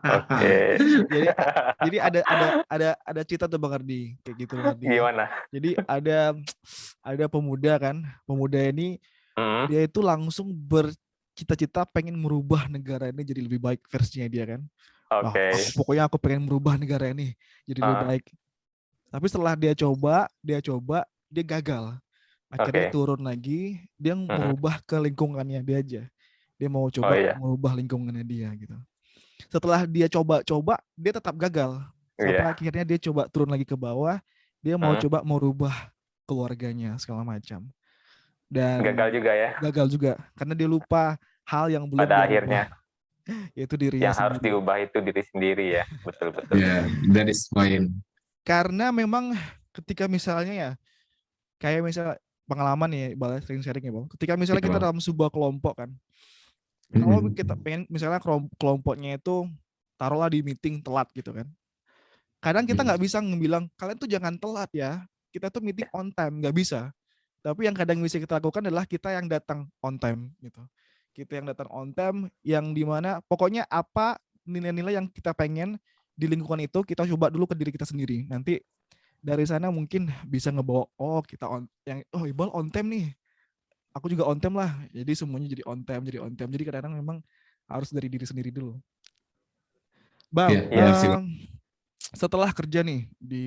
Oke. Jadi jadi ada cerita tuh Bang Ardi kayak gitu Bang Ardi. Gimana? Jadi ada pemuda kan, pemuda ini Hmm. dia itu langsung bercita-cita pengen merubah negara ini jadi lebih baik versinya dia kan. Wah, Oke. pokoknya aku pengen merubah negara ini jadi lebih Ah, baik. Tapi setelah dia coba, dia gagal. Akhirnya dia oke. turun lagi, dia Mhm. merubah ke lingkungannya dia aja. Dia mau Oh coba iya. merubah lingkungannya dia gitu. Setelah dia coba-coba, dia tetap gagal. Sampai Iya. akhirnya dia coba turun lagi ke bawah, dia mau Hmm. coba merubah keluarganya segala macam. Dan Gagal juga ya gagal juga karena dia lupa hal yang belum pada dia akhirnya. rubah, yaitu dirinya Yang harus sendiri. diubah itu diri sendiri ya. Betul-betul. Ya, that is fine. Karena memang ketika misalnya ya, kayak misalnya pengalaman ya, Iqbal sering sharing ya, Bang. Ketika misalnya Iya, kita Bang. dalam sebuah kelompok kan, kalau Mm-mm. kita pengen misalnya kelompoknya itu taruhlah di meeting telat gitu kan. Kadang kita nggak bisa ngebilang kalian tuh jangan telat ya. Kita tuh meeting on time, nggak bisa. Tapi yang kadang bisa kita lakukan adalah kita yang datang on time gitu. Kita yang datang on time, yang dimana pokoknya apa nilai-nilai yang kita pengen di lingkungan itu kita coba dulu ke diri kita sendiri. Nanti dari sana mungkin bisa ngebawa kita Iqbal on time nih. Aku juga on time lah. Jadi semuanya jadi on time, jadi on time. Jadi kadang-kadang memang harus dari diri sendiri dulu. Iya, Bang, benar sih, Bang. setelah kerja nih di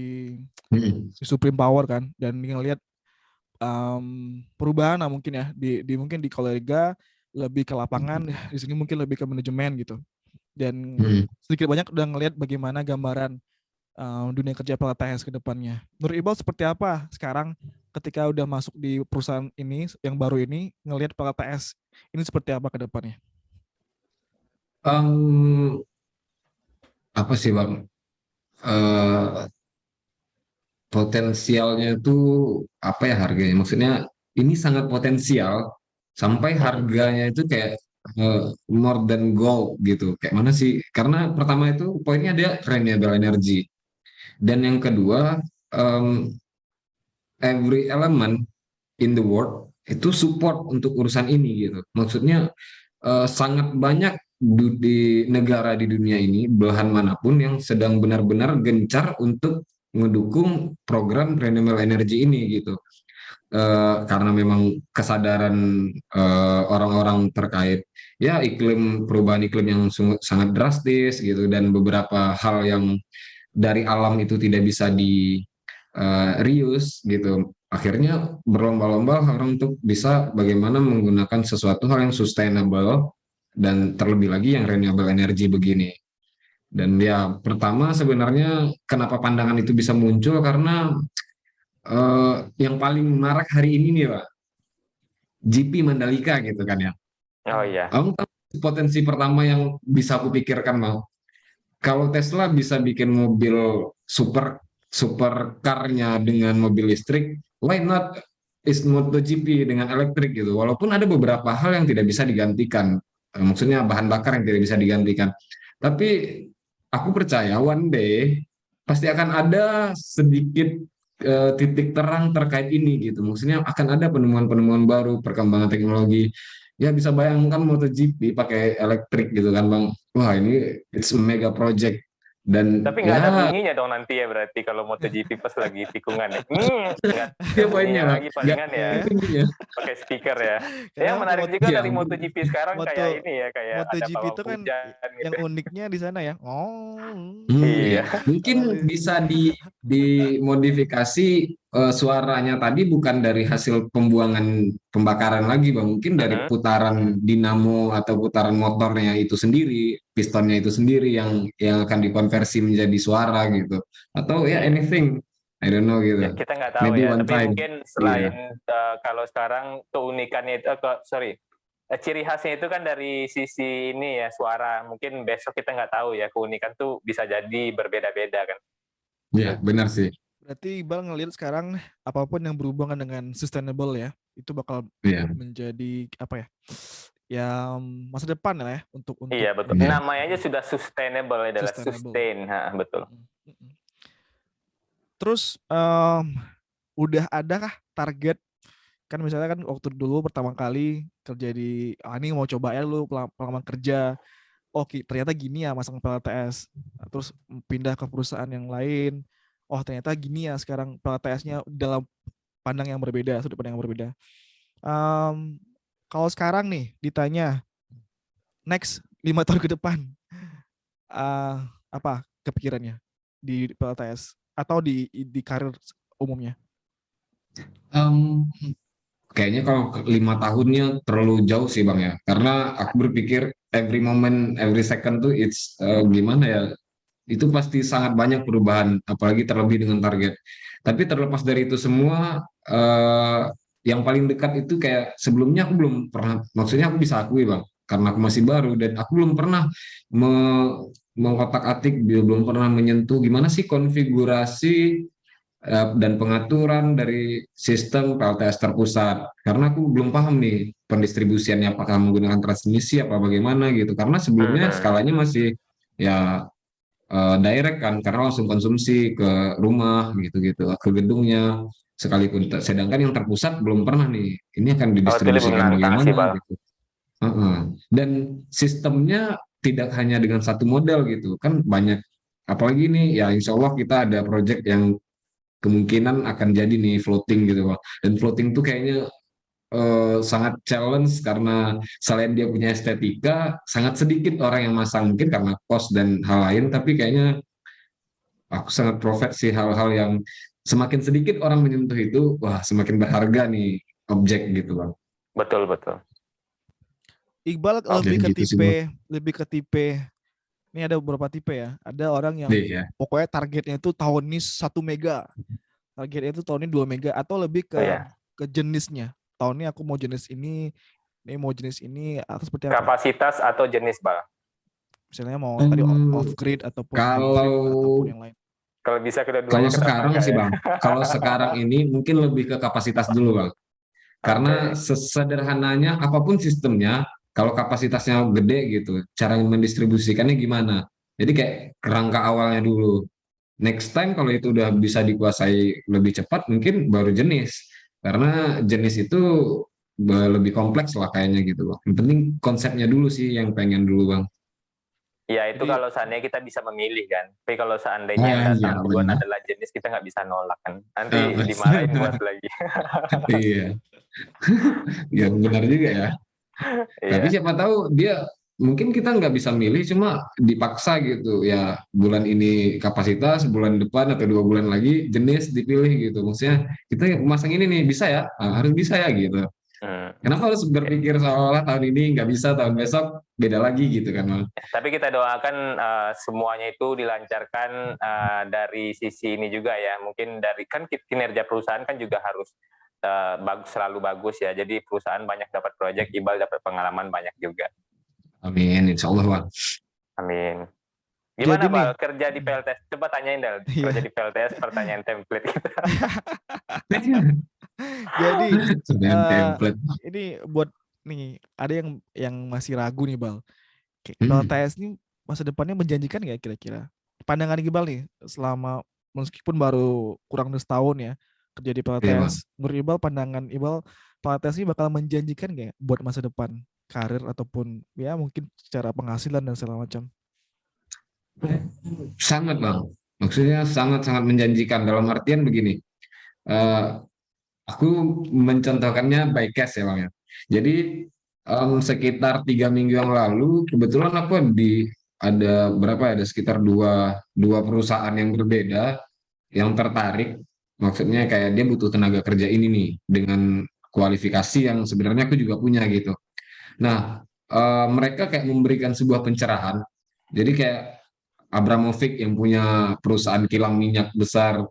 Mm-mm. Supreme Power kan dan ngelihat perubahan lah mungkin ya mungkin di kolega lebih ke lapangan, di sini mungkin lebih ke manajemen gitu. Dan Mm-mm. sedikit banyak udah ngelihat bagaimana gambaran dunia kerja PLTS ke depannya. Menurut Iqbal seperti apa sekarang ketika udah masuk di perusahaan ini yang baru ini, ngelihat PLTS ini seperti apa ke depannya? Em, apa sih, Bang? Eh, Potensialnya itu apa ya harganya? Maksudnya ini sangat potensial sampai Hmm. harganya itu kayak more than gold gitu. Kayak mana sih? Karena pertama itu poinnya dia renewable energy dan yang kedua em, every element in the world itu support untuk urusan ini gitu. Maksudnya sangat banyak di negara di dunia ini belahan manapun yang sedang benar-benar gencar untuk mendukung program renewable energy ini gitu. Karena memang kesadaran orang-orang terkait ya perubahan iklim yang sangat drastis gitu dan beberapa hal yang dari alam itu tidak bisa di reuse gitu. Akhirnya berlomba-lomba orang untuk bisa bagaimana menggunakan sesuatu hal yang sustainable dan terlebih lagi yang renewable energy begini. Dan ya pertama sebenarnya kenapa pandangan itu bisa muncul karena yang paling marak hari ini nih Pak, GP Mandalika gitu kan ya. Oh iya. Kamu tahu potensi pertama yang bisa aku pikirkan mau kalau Tesla bisa bikin mobil super car-nya dengan mobil listrik, why not is MotoGP dengan elektrik gitu. Walaupun ada beberapa hal yang tidak bisa digantikan, maksudnya bahan bakar yang tidak bisa digantikan. Tapi aku percaya one day pasti akan ada sedikit titik terang terkait ini gitu. Maksudnya akan ada penemuan-penemuan baru, perkembangan teknologi. Ya bisa bayangkan MotoGP pakai elektrik gitu kan Bang. Wah ini it's a mega project dan Tapi nggak ada ya bunyinya dong nanti ya berarti kalau MotoGP pas lagi tikungan ya. Nggak ada dia poinnya bunyinya Bang. lagi Nggak palingan ada ya. bunyinya. Pakai speaker ya. Ya Karena menarik juga Ya, dari MotoGP sekarang kayak ini ya, kayak ada MotoGP pawang itu kan hujan yang gitu. uniknya di sana ya. iya. Iya. Mungkin Kalau di bisa dimodifikasi suaranya tadi bukan dari hasil pembuangan pembakaran lagi Bang. Mungkin dari Mhm. putaran dinamo atau putaran motornya itu sendiri, pistonnya itu sendiri yang akan dikonversi menjadi suara gitu. Atau ya Iya. anything, I don't know Ya, gitu. kita nggak tahu Maybe ya, one tapi time. mungkin Iya. selain kalau sekarang keunikannya itu, ciri khasnya itu kan dari sisi ini ya, suara. Mungkin besok kita nggak tahu ya, keunikan tuh bisa jadi berbeda-beda kan. Iya, benar sih. Berarti Iqbal ngelihat sekarang apapun yang berhubungan dengan sustainable ya, itu bakal Iya. menjadi apa ya? Ya masa depan lah ya untuk Iya, betul. Iya. Namanya aja sudah sustainable, adalah sustainable. sustain. Ha, betul. Terus udah adakah target, kan misalnya kan waktu dulu pertama kali kerja di ini mau coba ya lu pengalaman kerja, ternyata gini ya masang PLTS, terus pindah ke perusahaan yang lain, ternyata gini ya sekarang PLTS-nya dalam sudut pandang yang berbeda. Kalau sekarang nih ditanya next 5 tahun ke depan, apa kepikirannya di PLTS atau di karir umumnya? Em, Oke, kayaknya kalau 5 tahunnya terlalu jauh sih Bang ya. Karena aku berpikir every moment, every second tuh it's gimana ya, itu pasti sangat banyak perubahan, apalagi terlebih dengan target. Tapi terlepas dari itu semua, yang paling dekat itu kayak sebelumnya aku belum pernah, maksudnya aku bisa akui Bang, karena aku masih baru dan aku belum pernah mengotak-atik, belum pernah menyentuh gimana sih konfigurasi dan pengaturan dari sistem PLTS terpusat. Karena aku belum paham nih pendistribusiannya, apakah menggunakan transmisi apa bagaimana gitu. Karena sebelumnya Mhm. skalanya masih ya direct kan, karena langsung konsumsi ke rumah gitu-gitu, ke gedungnya sekalipun. Sedangkan yang terpusat belum pernah nih. Ini akan Oh, itu lebih didistribusikan menantang sih, bagaimana Bal. gitu. Heeh. Dan sistemnya tidak hanya dengan satu model gitu, kan banyak. Apalagi nih ya insya Allah kita ada project yang kemungkinan akan jadi nih floating gitu Pak. Dan floating tuh kayaknya sangat challenge karena selain dia punya estetika, sangat sedikit orang yang masang mungkin karena cost dan hal lain, tapi kayaknya aku sangat profit sih hal-hal yang semakin sedikit orang menyentuh itu, wah semakin berharga nih objek gitu Bang. Betul, betul. Iqbal Oke. Dan gitu sih Bang. lebih ke tipe, ini ada beberapa tipe ya. Ada orang yang Iya. pokoknya targetnya itu tahun ini 1 mega, targetnya itu tahun ini 2 mega, atau lebih Oh ya, ke jenisnya. Tahun ini aku mau jenis ini mau jenis ini, atau seperti apa? kapasitas atau jenis, Bal. Misalnya mau tadi off Hmm, grid ataupun hybrid kalau ataupun yang lain. Kalau bisa kalau kedua-duanya kenapa sekarang enggak sih ya? Bang, kalau sekarang ini mungkin lebih ke kapasitas dulu Bang. Karena Oke. sesederhananya apapun sistemnya, kalau kapasitasnya gede gitu, cara mendistribusikannya gimana? Jadi kayak kerangka awalnya dulu. Next time kalau itu udah bisa dikuasai lebih cepat, mungkin baru jenis. Karena jenis itu lebih kompleks lah kayaknya gitu Bang. Yang penting konsepnya dulu sih yang pengen dulu Bang. Ya, itu Jadi kalau seandainya kita bisa memilih kan. Tapi kalau seandainya yang Ah iya datang duluan benar. adalah jenis, kita nggak bisa nolak kan. Ah, Nanti dimarahin bos lagi. iya, ya benar juga ya. Tapi Iya. siapa tahu dia mungkin kita nggak bisa milih, cuma dipaksa gitu ya, bulan ini kapasitas, bulan depan atau 2 bulan lagi jenis dipilih gitu. Maksudnya kita masang ini nih bisa ya. Ah, harus bisa ya gitu. Hmm. Kenapa harus berpikir seolah-olah tahun ini nggak bisa, tahun besok beda lagi gitu kan Mal? Tapi kita doakan semuanya itu dilancarkan dari sisi ini juga ya. Mungkin dari kan kinerja perusahaan kan juga harus selalu bagus ya. Jadi perusahaan banyak dapat proyek, Iqbal dapat pengalaman banyak juga. Amin, insya Allah Bang. Amin. jadi Gimana nih, Bal kerja di PLTS? Coba tanyain Dal, kerja iya. di PLTS, pertanyaan template kita. Jadi Sebenarnya eh template. ini buat nih ada yang masih ragu nih Bal. Hmm, PLTS ini masa depannya menjanjikan nggak kira-kira? Pandangan Iqbal nih selama meskipun baru kurang dari setahun ya kerja di iya Bang. PLTS. Menurut Iqbal, pandangan Iqbal, PLTS ini bakal menjanjikan nggak ya buat masa depan karir ataupun ya mungkin secara penghasilan dan segala macam? Sangat Bang. Maksudnya sangat-sangat menjanjikan dalam artian begini. eh, Aku mencontohkannya by case ya Bang ya. Jadi sekitar 3 minggu yang lalu kebetulan aku ada berapa ya? Ada sekitar dua perusahaan yang berbeda yang tertarik. Maksudnya kayak dia butuh tenaga kerja ini nih dengan kualifikasi yang sebenarnya aku juga punya gitu. Nah, mereka kayak memberikan sebuah pencerahan. Jadi kayak Abramovich yang punya perusahaan kilang minyak besar,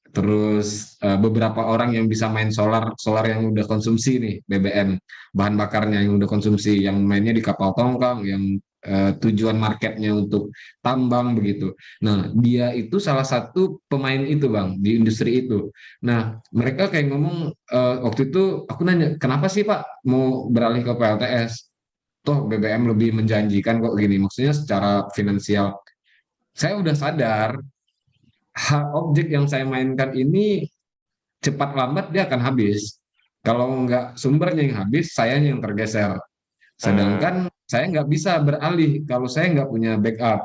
terus beberapa orang yang bisa main solar solar yang udah konsumsi nih BBM bahan bakarnya yang udah konsumsi, yang mainnya di kapal tongkang, yang tujuan marketnya untuk tambang begitu. Nah dia itu salah satu pemain itu bang di industri itu. Nah mereka kayak ngomong, waktu itu aku nanya kenapa sih Pak mau beralih ke PLTS, toh BBM lebih menjanjikan kok gini, maksudnya secara finansial. Saya udah sadar hak objek yang saya mainkan ini cepat lambat dia akan habis. Kalau nggak sumbernya yang habis, sayanya yang tergeser. Hmm. Sedangkan saya nggak bisa beralih kalau saya nggak punya backup.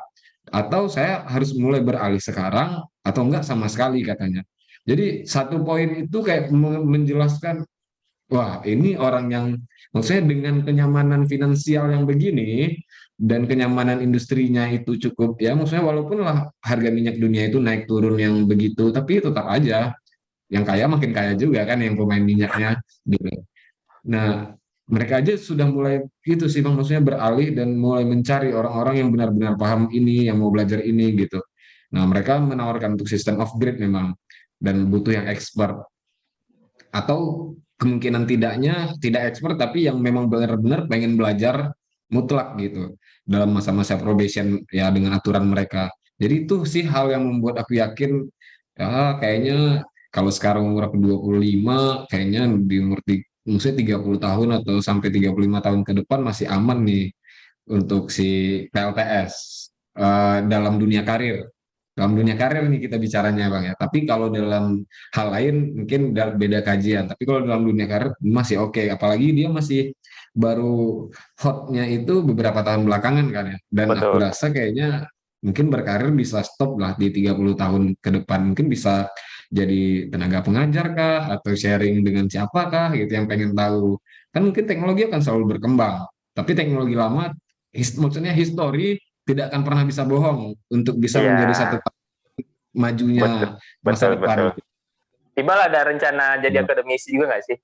Atau saya harus mulai beralih sekarang, atau nggak sama sekali katanya. Jadi satu poin itu kayak menjelaskan, wah ini orang yang, maksudnya dengan kenyamanan finansial yang begini, dan kenyamanan industrinya itu cukup, ya maksudnya walaupun lah harga minyak dunia itu naik turun yang begitu, tapi tetap aja yang kaya makin kaya juga kan yang pemain minyaknya gitu. Nah, mereka aja sudah mulai gitu sih Bang, maksudnya beralih dan mulai mencari orang-orang yang benar-benar paham ini, yang mau belajar ini gitu. Nah, mereka menawarkan untuk sistem of grade memang dan butuh yang expert atau kemungkinan tidak expert tapi yang memang benar-benar pengen belajar mutlak gitu dalam masa-masa probation ya dengan aturan mereka. Jadi itu sih hal yang membuat aku yakin ya kayaknya kalau sekarang umur aku 25 kayaknya di umur maksudnya 30 tahun atau sampai 35 tahun ke depan masih aman nih untuk si PLTS dalam dunia karir. Dalam dunia karir nih kita bicaranya Bang ya. Tapi kalau dalam hal lain mungkin beda kajian. Tapi kalau dalam dunia karir masih oke. Apalagi dia masih baru hotnya itu beberapa tahun belakangan kan ya. Dan aku Betul. rasa kayaknya mungkin berkarir bisa stop lah di 30 tahun ke depan. Mungkin bisa jadi tenaga pengajar kah atau sharing dengan siapa kah gitu yang pengen tahu. Kan mungkin teknologi akan selalu berkembang. Tapi teknologi lama maksudnya histori tidak akan pernah bisa bohong untuk bisa Iya, menjadi satu betul, majunya masa betul, betul. depan. Iqbal ada rencana jadi akademisi juga nggak sih?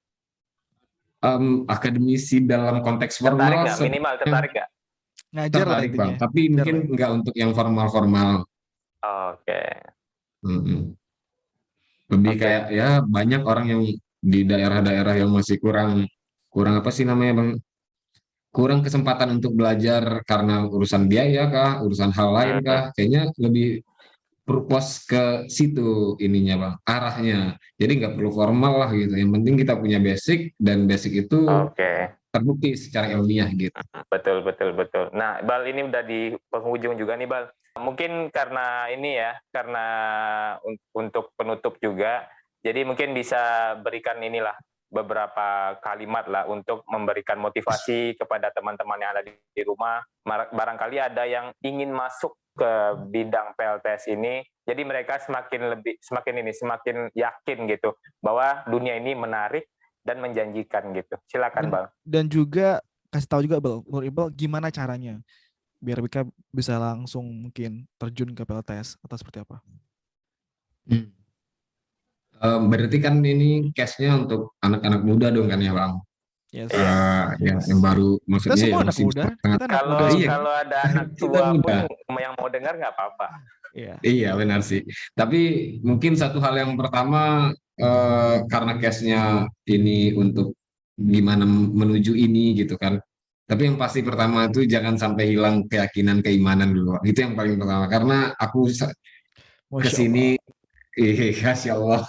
Akademisi dalam konteks Tertarik formal nggak? Minimal sebenarnya tertarik nggak? Ngajar lah tertarik intinya. Bang, tapi Ngajar mungkin lah ya. nggak untuk yang formal-formal. Oke, Mm-mm. Lebih oke. kayak ya banyak orang yang di daerah-daerah yang masih kurang kurang apa sih namanya Bang? Kurang kesempatan untuk belajar karena urusan biaya kah, urusan hal lain Hmm, kah? Kayaknya lebih purpose ke situ ininya Bang, arahnya. Jadi nggak perlu formal lah gitu. Yang penting kita punya basic dan basic itu oke. terbukti secara ilmiah gitu. Betul, betul, betul. Nah, Bal ini udah di penghujung juga nih, Bal. Mungkin karena ini ya, karena untuk penutup juga, jadi mungkin bisa berikan inilah beberapa kalimat lah untuk memberikan motivasi kepada teman-teman yang ada di rumah. Barangkali ada yang ingin masuk ke bidang PLTS ini, jadi mereka semakin yakin gitu bahwa dunia ini menarik dan menjanjikan gitu. Silakan, Bal. Dan juga kasih tahu juga Bang Iqbal gimana caranya biar mereka bisa langsung mungkin terjun ke PLTS atau seperti apa? Hmm. Berarti kan ini case-nya untuk anak-anak muda dong kan ya Bang? Yes. Iya. Ya, Yes. yang baru Kita maksudnya semua yang anak masih muda. sangat Kita anak muda Kalau iya semua. kalau ada anak kita tua pun muda. yang mau dengar nggak apa-apa. Iya. Iya benar sih. Tapi mungkin satu hal yang pertama karena case-nya ini untuk gimana menuju ini gitu kan. Tapi yang pasti pertama itu jangan sampai hilang keyakinan keimanan dulu. Itu yang paling pertama karena aku ke Masya Allah. sini Masya Allah.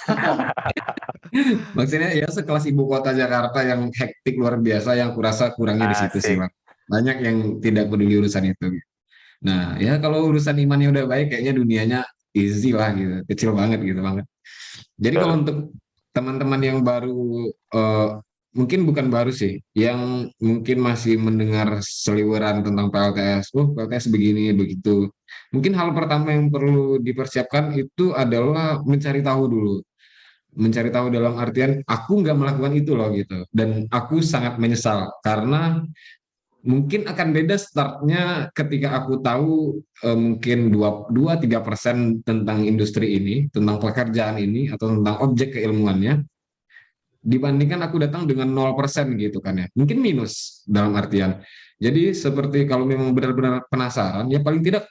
Maksudnya ya sekelas ibu kota Jakarta yang hektik luar biasa yang kurasa kurangnya di situ sih, Asik. Bang. Banyak yang tidak peduli urusan itu. Nah, ya kalau urusan imannya udah baik kayaknya dunianya easy lah gitu. Kecil banget gitu banget. Jadi kalau Betul. untuk teman-teman yang baru mungkin bukan baru sih, yang mungkin masih mendengar seliweran tentang PLTS, oh PLTS begini begitu. Mungkin hal pertama yang perlu dipersiapkan itu adalah mencari tahu dulu, mencari tahu dalam artian aku nggak melakukan itu loh gitu dan aku sangat menyesal karena mungkin akan beda startnya ketika aku tahu mungkin 2-3% tentang industri ini, tentang pekerjaan ini atau tentang objek keilmuannya dibandingkan aku datang dengan 0% gitu kan ya. Mungkin minus dalam artian. Jadi seperti kalau memang benar-benar penasaran ya paling tidak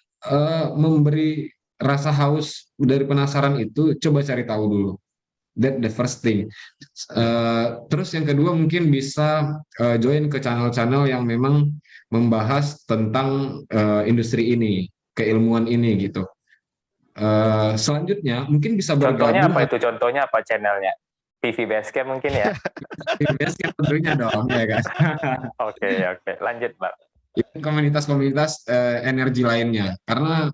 memberi rasa haus dari penasaran itu coba cari tahu dulu. That the first thing. Terus yang kedua mungkin bisa join ke channel-channel yang memang membahas tentang industri ini, keilmuan ini gitu. Selanjutnya mungkin bisa Contohnya bergabung apa itu? Contohnya apa channelnya? TV Basecamp mungkin ya? aktivitas yang tentunya dong ya kan. Oke, oke. Lanjut, Mbak. Komunitas-komunitas energi lainnya karena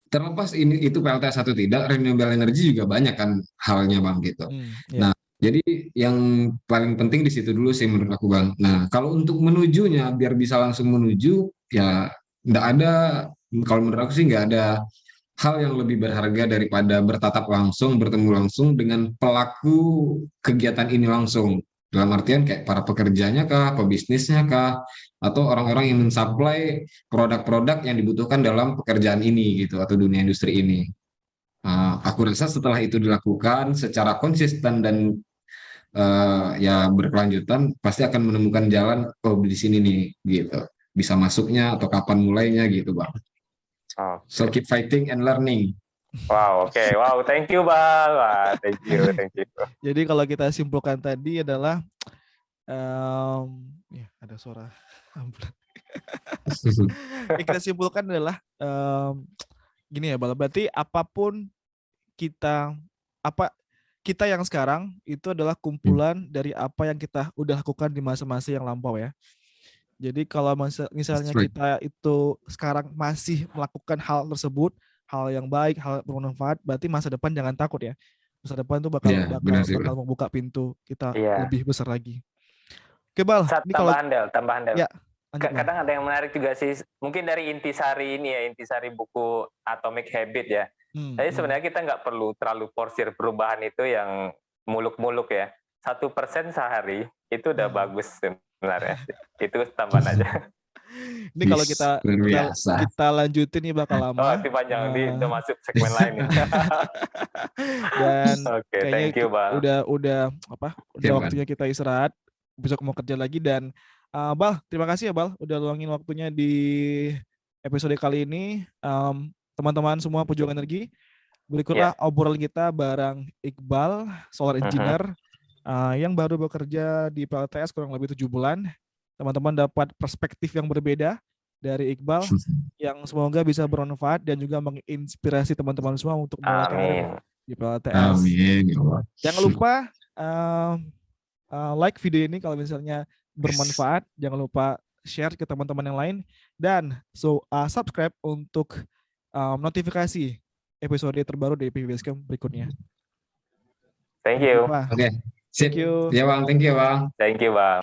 terlepas ini itu PLTS atau tidak, renewable energy juga banyak kan halnya Bang gitu. Ya. Nah, jadi yang paling penting di situ dulu sih menurut aku Bang. Nah, kalau untuk menujunya biar bisa langsung menuju ya nggak ada, kalau menurut aku sih nggak ada hal yang lebih berharga daripada bertatap langsung, bertemu langsung dengan pelaku kegiatan ini langsung. Dalam artian kayak para pekerjanya kah, pebisnisnya kah, atau orang-orang yang mensuplai produk-produk yang dibutuhkan dalam pekerjaan ini gitu atau dunia industri ini. Aku rasa setelah itu dilakukan secara konsisten dan ya berkelanjutan, pasti akan menemukan jalan, oh di sini nih gitu. Bisa masuknya atau kapan mulainya gitu, Bang. Oh. So keep fighting and learning. Wow, oke. Wow, thank you, Bang. Wah, thank you, thank you. Jadi kalau kita simpulkan tadi adalah ya ada suara ambulan. Yang kita simpulkan adalah gini ya, Bal. Berarti apapun kita yang sekarang itu adalah kumpulan dari apa yang kita udah lakukan di masa-masa yang lampau ya. Jadi kalau misalnya Right. kita itu sekarang masih melakukan hal tersebut, hal yang baik, hal bermanfaat, berarti masa depan jangan takut ya. Masa depan itu bakal Ya, benar sih, Bang. membuka pintu kita Iya. lebih besar lagi. Oke, Bal. Satu Ini kalau tambahan Del. ya lanjut, Bal. Kadang ada yang menarik juga sih, mungkin dari intisari ini ya, intisari buku Atomic Habit ya. Jadi sebenarnya kita nggak perlu terlalu porsir perubahan itu yang muluk-muluk ya. 1% sehari itu udah bagus sebenarnya. Itu tambahan aja. Ini kalau kita Luar biasa. lanjutin nih bakal lama. Oh, itu panjang, udah masuk segmen lain nih. Dan Oke, kayaknya thank you, Bang. udah Oke, Bang. waktunya kita istirahat, besok mau kerja lagi. Dan Bal, terima kasih ya, Bal, udah luangin waktunya di episode kali ini. Teman-teman semua Pejuang Energi, berikutlah obrolan kita bareng Iqbal, solar engineer yang baru bekerja di PLTS kurang lebih 7 bulan. Teman-teman dapat perspektif yang berbeda dari Iqbal yang semoga bisa bermanfaat dan juga menginspirasi teman-teman semua untuk mulai karir di PLTS. Amin. Ya Allah. Jangan lupa like video ini kalau misalnya bermanfaat. Jangan lupa share ke teman-teman yang lain dan subscribe untuk notifikasi episode terbaru dari PV Basecamp berikutnya. Thank you. Oke. Sip. Thank you. Ya, Bang. Thank you, Bang. Thank you, Bang.